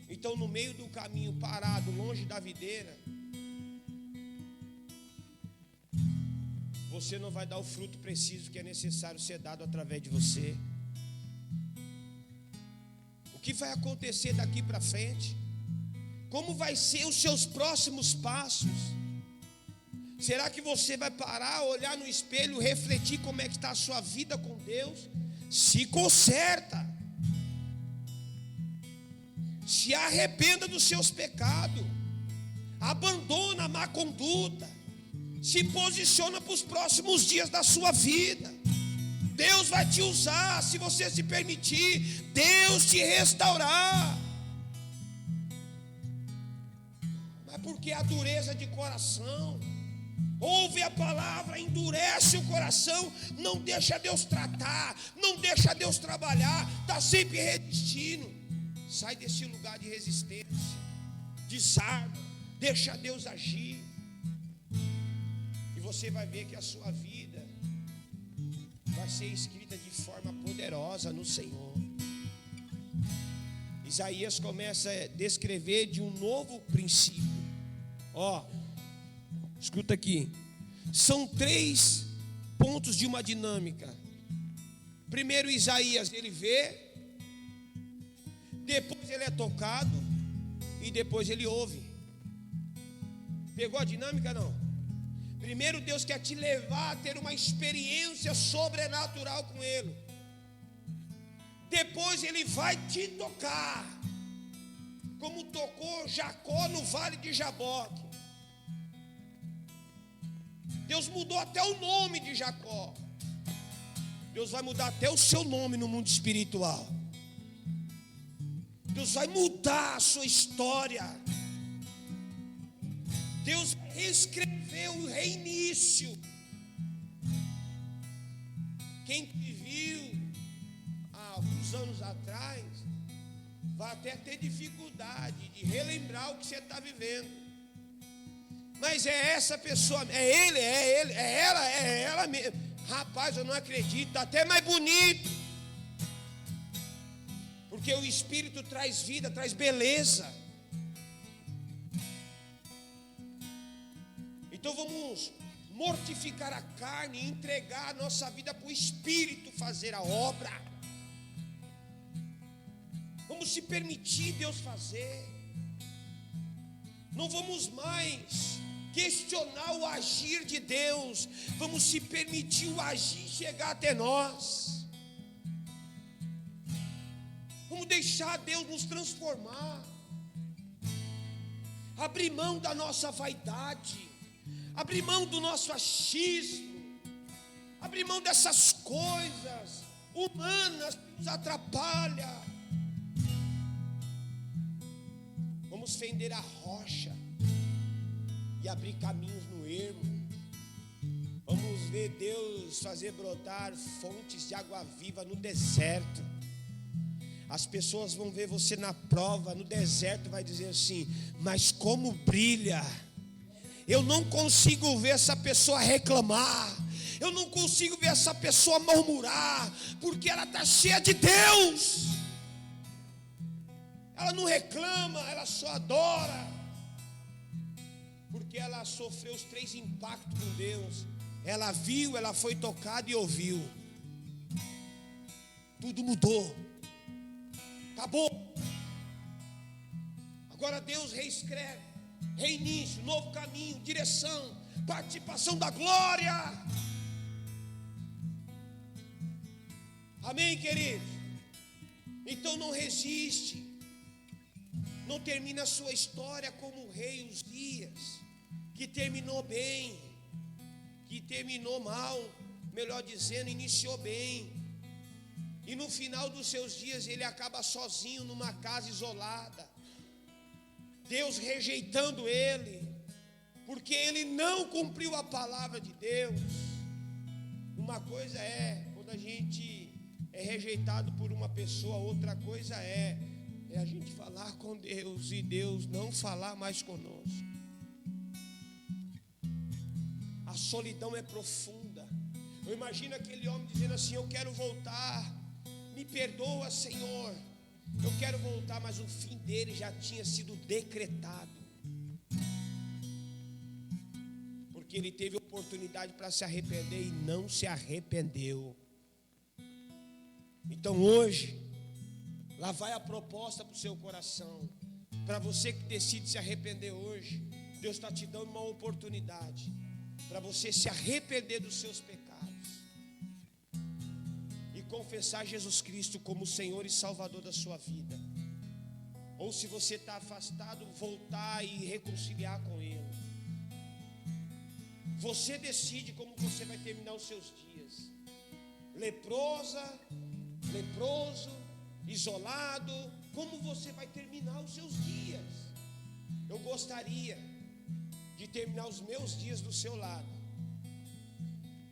Então, no meio do caminho, parado, longe da videira, você não vai dar o fruto preciso que é necessário ser dado através de você. O que vai acontecer daqui para frente? Como vai ser os seus próximos passos? Será que você vai parar, olhar no espelho, refletir como é que está a sua vida com Deus? Se conserta. Se arrependa dos seus pecados. Abandona a má conduta. Se posiciona para os próximos dias da sua vida. Deus vai te usar, se você se permitir. Deus te restaurar. Mas porque a dureza de coração? Ouve a palavra, endurece o coração, não deixa Deus tratar, não deixa Deus trabalhar, está sempre resistindo. Sai desse lugar de resistência, desarma, deixa Deus agir, e você vai ver que a sua vida vai ser escrita de forma poderosa no Senhor. Isaías começa a descrever de um novo princípio. Ó, escuta aqui. São 3 pontos de uma dinâmica. Primeiro, Isaías, ele vê, depois ele é tocado e depois ele ouve. Pegou a dinâmica, não? Primeiro, Deus quer te levar a ter uma experiência sobrenatural com Ele. Depois Ele vai te tocar, como tocou Jacó no vale de Jaboque. Deus mudou até o nome de Jacó. Deus vai mudar até o seu nome no mundo espiritual. Deus vai mudar a sua história. Deus vai reescrever o reinício. Quem te viu há alguns anos atrás vai até ter dificuldade de relembrar o que você está vivendo. Mas é essa pessoa, é ele, é ela mesmo. Rapaz, eu não acredito, está até mais bonito. Porque o Espírito traz vida, traz beleza. Então vamos mortificar a carne e entregar a nossa vida para o Espírito fazer a obra. Vamos se permitir Deus fazer. Não vamos mais questionar o agir de Deus. Vamos se permitir o agir chegar até nós. Vamos deixar Deus nos transformar. Abrir mão da nossa vaidade. abrir mão do nosso achismo, abrir mão dessas coisas humanas que nos atrapalham. Vamos fender a rocha e abrir caminhos no ermo. Vamos ver Deus fazer brotar fontes de água viva no deserto. As pessoas vão ver você na prova, no deserto, vai dizer assim: mas como brilha! Eu não consigo ver essa pessoa reclamar, eu não consigo ver essa pessoa murmurar, porque ela está cheia de Deus. Ela não reclama, ela só adora, porque ela sofreu os 3 impactos com Deus. Ela viu, ela foi tocada e ouviu. Tudo mudou, acabou. Agora Deus reescreve, reinício, novo caminho, direção, participação da glória. Amém, queridos? Então não resiste. Não termina a sua história como o rei Uzias, que terminou bem, que terminou mal, melhor dizendo, iniciou bem, e no final dos seus dias ele acaba sozinho numa casa isolada, Deus rejeitando ele, porque ele não cumpriu a palavra de Deus. Uma coisa é quando a gente é rejeitado por uma pessoa, outra coisa é a gente falar com Deus e Deus não falar mais conosco. A solidão é profunda. Eu imagino aquele homem dizendo assim: eu quero voltar, me perdoa, Senhor, eu quero voltar, mas o fim dele já tinha sido decretado, porque ele teve oportunidade para se arrepender e não se arrependeu. Então hoje, lá vai a proposta para o seu coração. Para você que decide se arrepender hoje, Deus está te dando uma oportunidade para você se arrepender dos seus pecados e confessar Jesus Cristo como Senhor e Salvador da sua vida. Ou se você está afastado, voltar e reconciliar com Ele. Você decide como você vai terminar os seus dias. Leprosa, leproso, isolado, como você vai terminar os seus dias? Eu gostaria de terminar os meus dias do seu lado,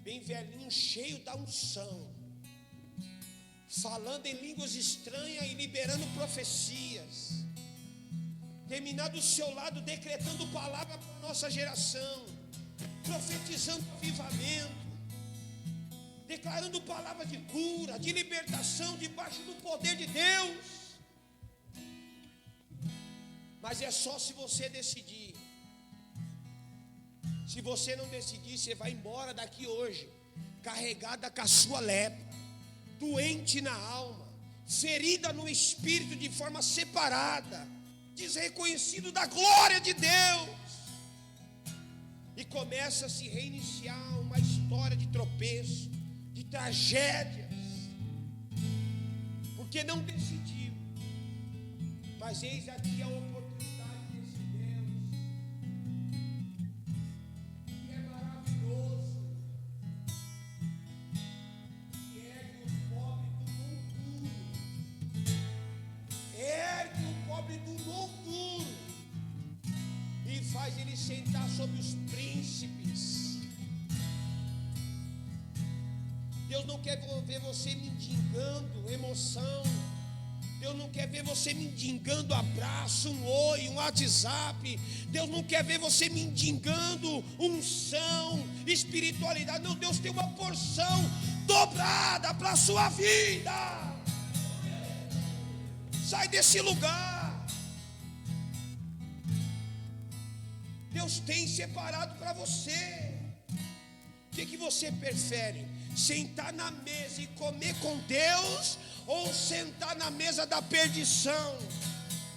bem velhinho, cheio da unção, falando em línguas estranhas e liberando profecias. Terminar do seu lado decretando palavra para a nossa geração, profetizando avivamento, declarando palavra de cura, de libertação, debaixo do poder de Deus. Mas é só se você decidir. Se você não decidir, você vai embora daqui hoje, carregada com a sua lepra, doente na alma, ferida no espírito de forma separada, desreconhecido da glória de Deus. E começa a se reiniciar uma história de tropeço, de tragédias, porque não decidiu. Mas eis aqui a oportunidade desse Deus, que é maravilhoso, que ergue o pobre do monturo, ergue o pobre do monturo e faz ele sentar sobre os príncipes. Deus não quer ver você mendigando emoção. Deus não quer ver você mendigando abraço, um oi, um WhatsApp. Deus não quer ver você mendigando unção, espiritualidade. Não, Deus tem uma porção dobrada para a sua vida. Sai desse lugar. Deus tem separado para você. O que você prefere? Sentar na mesa e comer com Deus, ou sentar na mesa da perdição?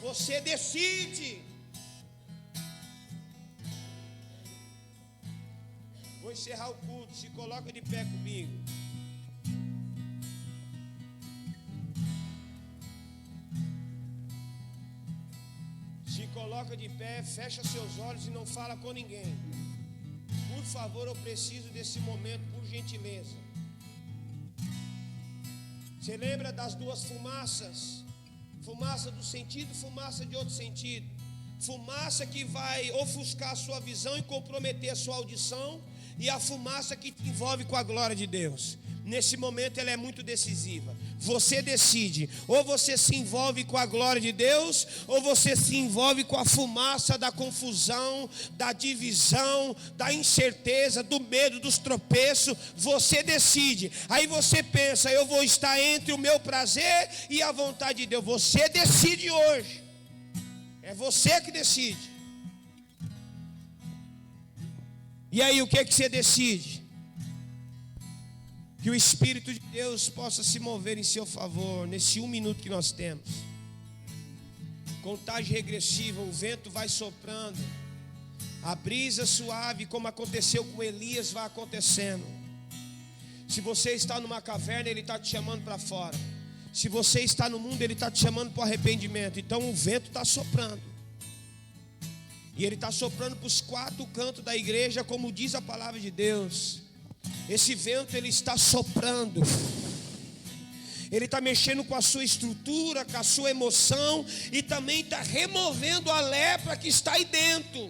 Você decide. Vou encerrar o culto. Se coloca de pé comigo. Se coloca de pé, fecha seus olhos e não fala com ninguém. favor, eu preciso desse momento, por gentileza. Você lembra das duas fumaças? Fumaça do sentido, fumaça de outro sentido. Fumaça que vai ofuscar a sua visão e comprometer a sua audição, e a fumaça que te envolve com a glória de Deus. Nesse momento ela é muito decisiva. Você decide, ou você se envolve com a glória de Deus, ou você se envolve com a fumaça da confusão, da divisão, da incerteza, do medo, dos tropeços. Você decide. Aí você pensa, eu vou estar entre o meu prazer e a vontade de Deus. Você decide hoje. É você que decide. E aí o que é que você decide? Que o Espírito de Deus possa se mover em seu favor, nesse 1 minuto que nós temos. Contagem regressiva, o vento vai soprando, a brisa suave, como aconteceu com Elias, vai acontecendo. Se você está numa caverna, Ele está te chamando para fora. Se você está no mundo, Ele está te chamando para o arrependimento. Então o vento está soprando, e Ele está soprando para os 4 cantos da igreja, como diz a palavra de Deus. Esse vento, ele está soprando, ele está mexendo com a sua estrutura, com a sua emoção, e também está removendo a lepra que está aí dentro,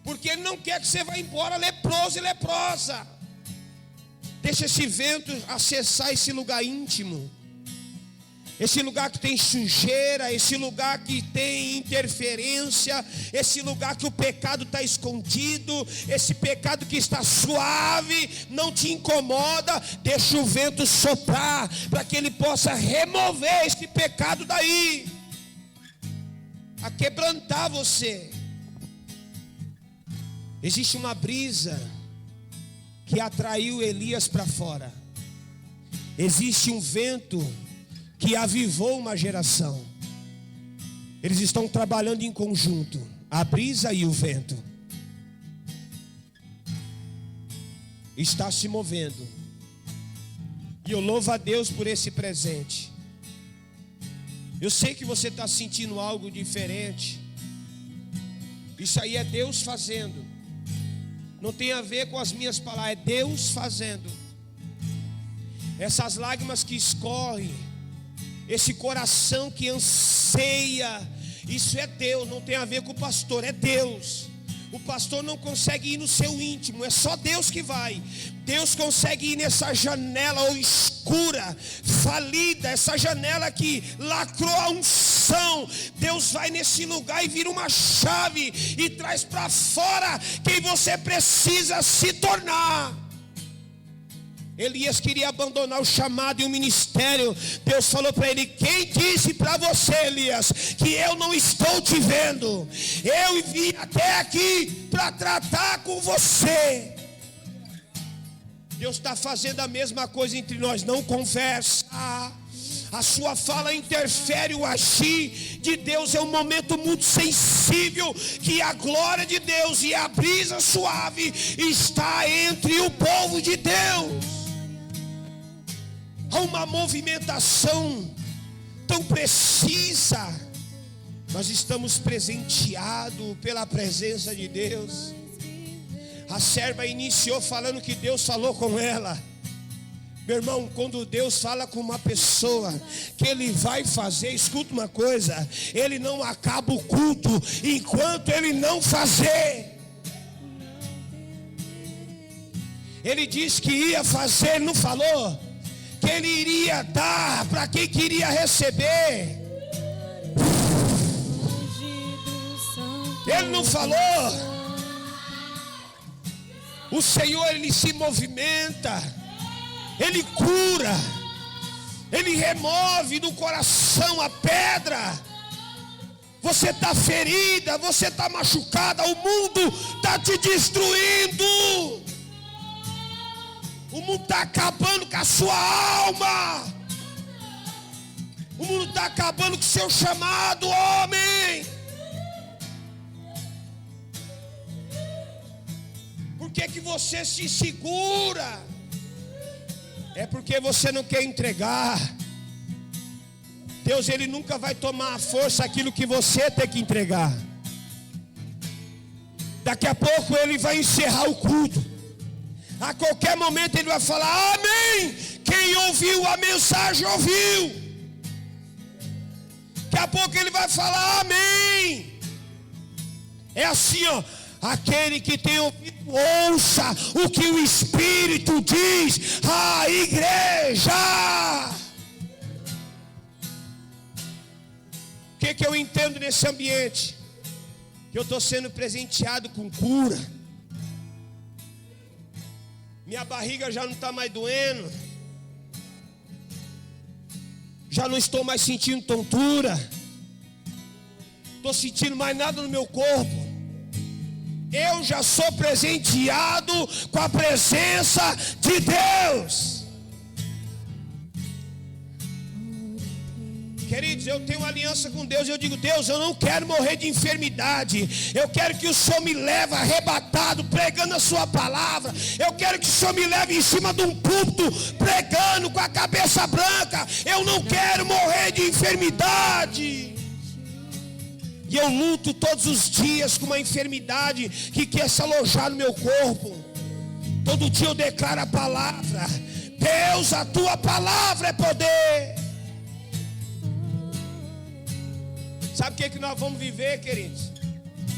porque Ele não quer que você vá embora leproso e leprosa. Deixa esse vento acessar esse lugar íntimo, esse lugar que tem sujeira, esse lugar que tem interferência, esse lugar que o pecado está escondido, esse pecado que está suave, não te incomoda. Deixa o vento soprar, para que ele possa remover esse pecado daí, a quebrantar você. Existe uma brisa que atraiu Elias para fora. Existe um vento que avivou uma geração. Eles estão trabalhando em conjunto, a brisa e o vento. Está se movendo. E eu louvo a Deus por esse presente. Eu sei que você está sentindo algo diferente. Isso aí é Deus fazendo. Não tem a ver com as minhas palavras, é Deus fazendo. Essas lágrimas que escorrem, esse coração que anseia, isso é Deus, não tem a ver com o pastor, é Deus. O pastor não consegue ir no seu íntimo, é só Deus que vai. Deus consegue ir nessa janela escura, falida, essa janela que lacrou a unção. Deus vai nesse lugar e vira uma chave e traz para fora quem você precisa se tornar. Elias queria abandonar o chamado e o ministério. Deus falou para ele: quem disse para você, Elias, que eu não estou te vendo? Eu vim até aqui para tratar com você. Deus está fazendo a mesma coisa entre nós. Não conversa, a sua fala interfere o agir de Deus. É um momento muito sensível, que a glória de Deus e a brisa suave está entre o povo de Deus. Há uma movimentação tão precisa. Nós estamos presenteados pela presença de Deus. A serva iniciou falando que Deus falou com ela. Meu irmão, quando Deus fala com uma pessoa que Ele vai fazer, escuta uma coisa: Ele não acaba o culto enquanto Ele não fazer. Ele disse que ia fazer, não falou? Que Ele iria dar para quem queria receber. Ele não falou? O Senhor, Ele se movimenta, Ele cura, Ele remove do coração a pedra. Você está ferida, você está machucada, o mundo está te destruindo. O mundo está acabando com a sua alma. O mundo está acabando com o seu chamado, homem. Por que você se segura? É porque você não quer entregar. Deus, Ele nunca vai tomar à força aquilo que você tem que entregar. Daqui a pouco ele vai encerrar o culto. A qualquer momento ele vai falar amém. Quem ouviu a mensagem ouviu. Daqui a pouco ele vai falar amém. É assim, ó. Aquele que tem ouvido, ouça o que o Espírito diz à igreja. O que eu entendo nesse ambiente? Que eu estou sendo presenteado com cura. Minha barriga já não está mais doendo. Já não estou mais sentindo tontura. Estou sentindo mais nada no meu corpo. Eu já sou presenteado com a presença de Deus. Queridos, eu tenho uma aliança com Deus. Eu digo, Deus, eu não quero morrer de enfermidade. Eu quero que o Senhor me leve arrebatado, pregando a sua palavra. Eu quero que o Senhor me leve em cima de um púlpito, pregando com a cabeça branca. Eu não quero morrer de enfermidade. E eu luto todos os dias com uma enfermidade que quer se alojar no meu corpo. Todo dia eu declaro a palavra. Deus, a tua palavra é poder. Sabe o que nós vamos viver, queridos?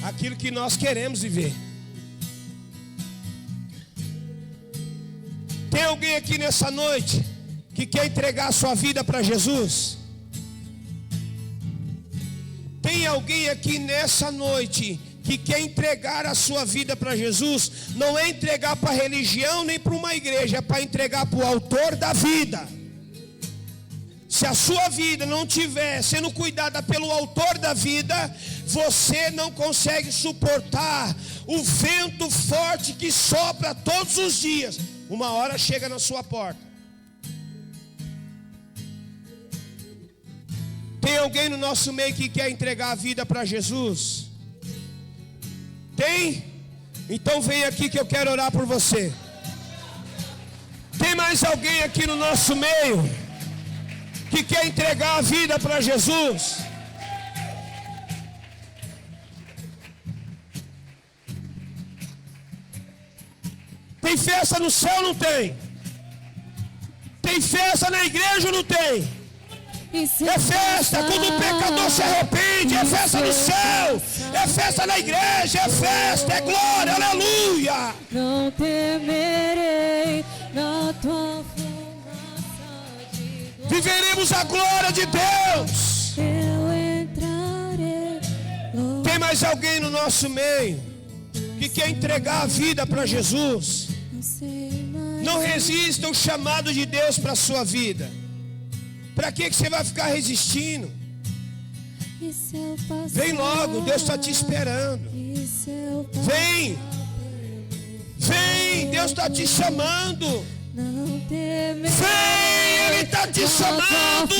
Aquilo que nós queremos viver. Tem alguém aqui nessa noite que quer entregar a sua vida para Jesus? Tem alguém aqui nessa noite que quer entregar a sua vida para Jesus? Não é entregar para a religião nem para uma igreja, é para entregar para o autor da vida. Se a sua vida não estiver sendo cuidada pelo autor da vida, você não consegue suportar o vento forte que sopra todos os dias. Uma hora chega na sua porta. Tem alguém no nosso meio que quer entregar a vida para Jesus? Tem? Então vem aqui que eu quero orar por você. Tem mais alguém aqui no nosso meio que quer entregar a vida para Jesus? Tem festa no céu ou não tem? Tem festa na igreja ou não tem? É festa, quando o pecador se arrepende, é festa no céu, é festa na igreja, é festa, é glória, aleluia. Não temerei na tua fumaça de glória. Viveremos a glória de Deus. Eu entrarei. Tem mais alguém no nosso meio que quer entregar a vida para Jesus? Não resista ao chamado de Deus para a sua vida. Para que você vai ficar resistindo? Vem logo, Deus está te esperando. Vem, vem, Deus está te chamando. Vem, Ele está te chamando.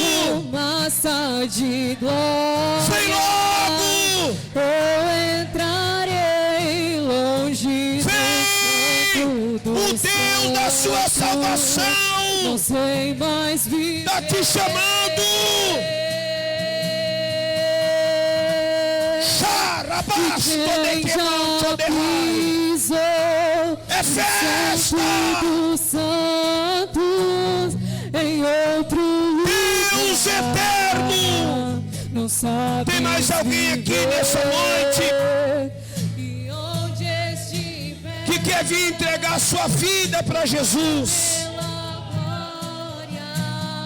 Vem logo. Eu entrarei longe. Vem, o Deus da sua salvação não sei mais viver. está te chamando. É festa. Dos santos em outro lugar. Deus eterno. Não sabe. Tem mais alguém aqui nessa noite E onde estiver, que quer vir entregar a sua vida para Jesus?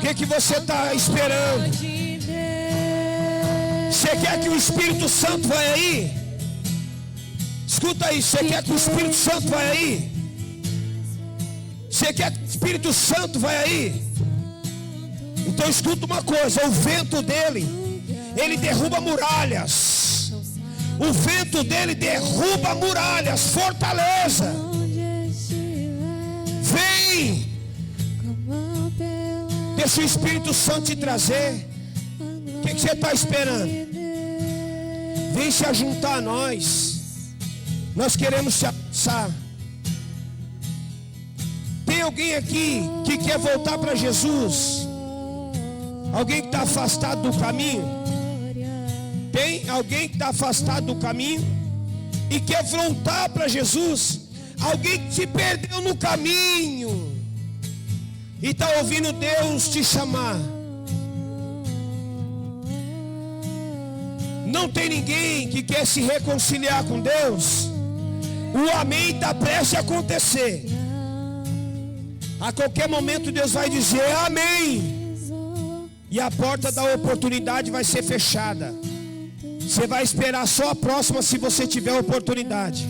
O que você está esperando? Você quer que o Espírito Santo vai aí? Escuta aí, você quer que o Espírito Santo vai aí? Você quer que o Espírito Santo vai aí? Então escuta uma coisa, o vento dele, ele derruba muralhas. O vento dele derruba muralhas, fortaleza. Vem! Deixa o Espírito Santo te trazer. O que você está esperando? Vem se ajuntar a nós. Nós queremos se abraçar. Tem alguém aqui que quer voltar para Jesus? Alguém que está afastado do caminho? Tem alguém que está afastado do caminho? e quer voltar para Jesus, alguém que se perdeu no caminho e está ouvindo Deus te chamar. Não tem ninguém que quer se reconciliar com Deus. O amém está prestes a acontecer. A qualquer momento Deus vai dizer amém, e a porta da oportunidade vai ser fechada. Você vai esperar só a próxima se você tiver oportunidade.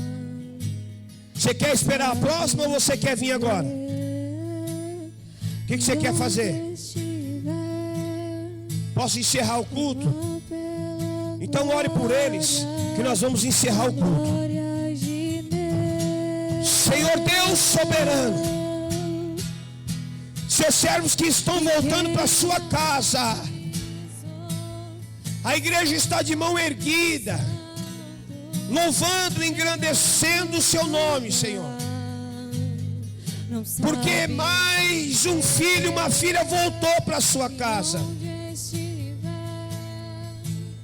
Você quer esperar a próxima ou você quer vir agora? O que você quer fazer? Posso encerrar o culto? Então ore por eles, que nós vamos encerrar o culto. Senhor Deus soberano, seus servos que estão voltando para sua casa, a igreja está de mão erguida, louvando, engrandecendo o seu nome, Senhor, porque mais um filho, uma filha voltou para sua casa.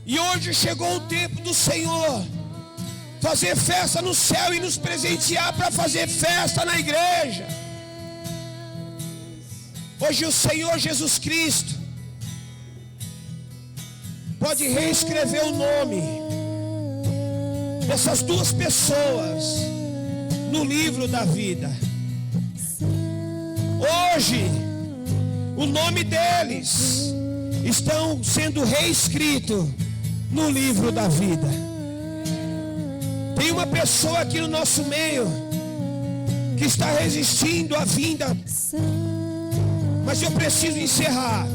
E hoje chegou o tempo do Senhor fazer festa no céu e nos presentear para fazer festa na igreja. Hoje o Senhor Jesus Cristo pode reescrever o nome dessas duas pessoas no livro da vida. Hoje o nome deles estão sendo reescrito no livro da vida. Tem uma pessoa aqui no nosso meio que está resistindo à vinda, mas eu preciso encerrar.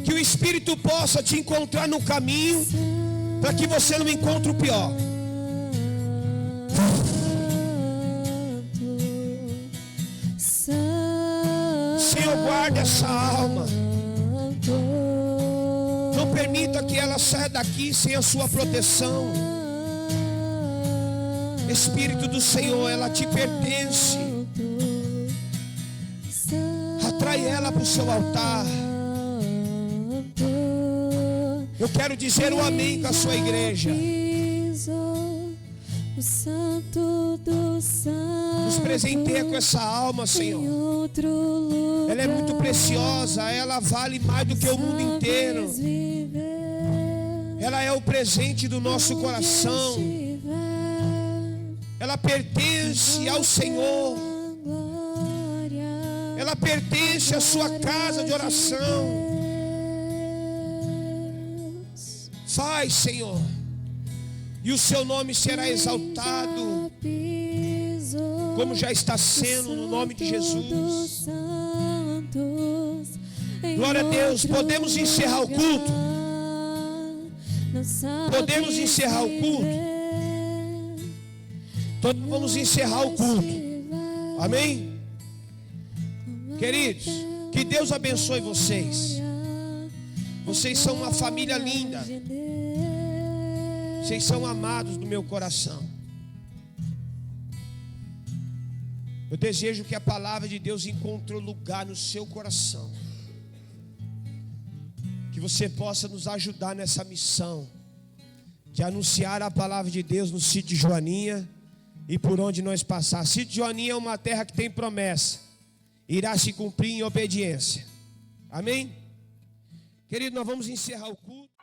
Que o Espírito possa te encontrar no caminho, para que você não encontre o pior. Senhor, guarde essa alma. Não permita que ela saia daqui sem a sua proteção. Espírito do Senhor, ela te pertence. Atrai ela para o seu altar. Eu quero dizer um amém com a sua igreja. Nos presenteia com essa alma, Senhor. Ela é muito preciosa, ela vale mais do que o mundo inteiro. Ela é o presente do nosso coração. Ela pertence ao Senhor. Ela pertence à sua casa de oração. Faz, Senhor, e o seu nome será exaltado, como já está sendo, no nome de Jesus. Glória a Deus. Podemos encerrar o culto? Podemos encerrar o culto? Todos vamos encerrar o culto. Amém? Queridos, que Deus abençoe vocês. Vocês são uma família linda. Vocês são amados do meu coração. Eu desejo que a palavra de Deus encontre lugar no seu coração. Que você possa nos ajudar nessa missão de anunciar a palavra de Deus no sítio de Joaninha e por onde nós passar. Sítio de Joaninha é uma terra que tem promessa, irá se cumprir em obediência. Amém? Querido, nós vamos encerrar o culto.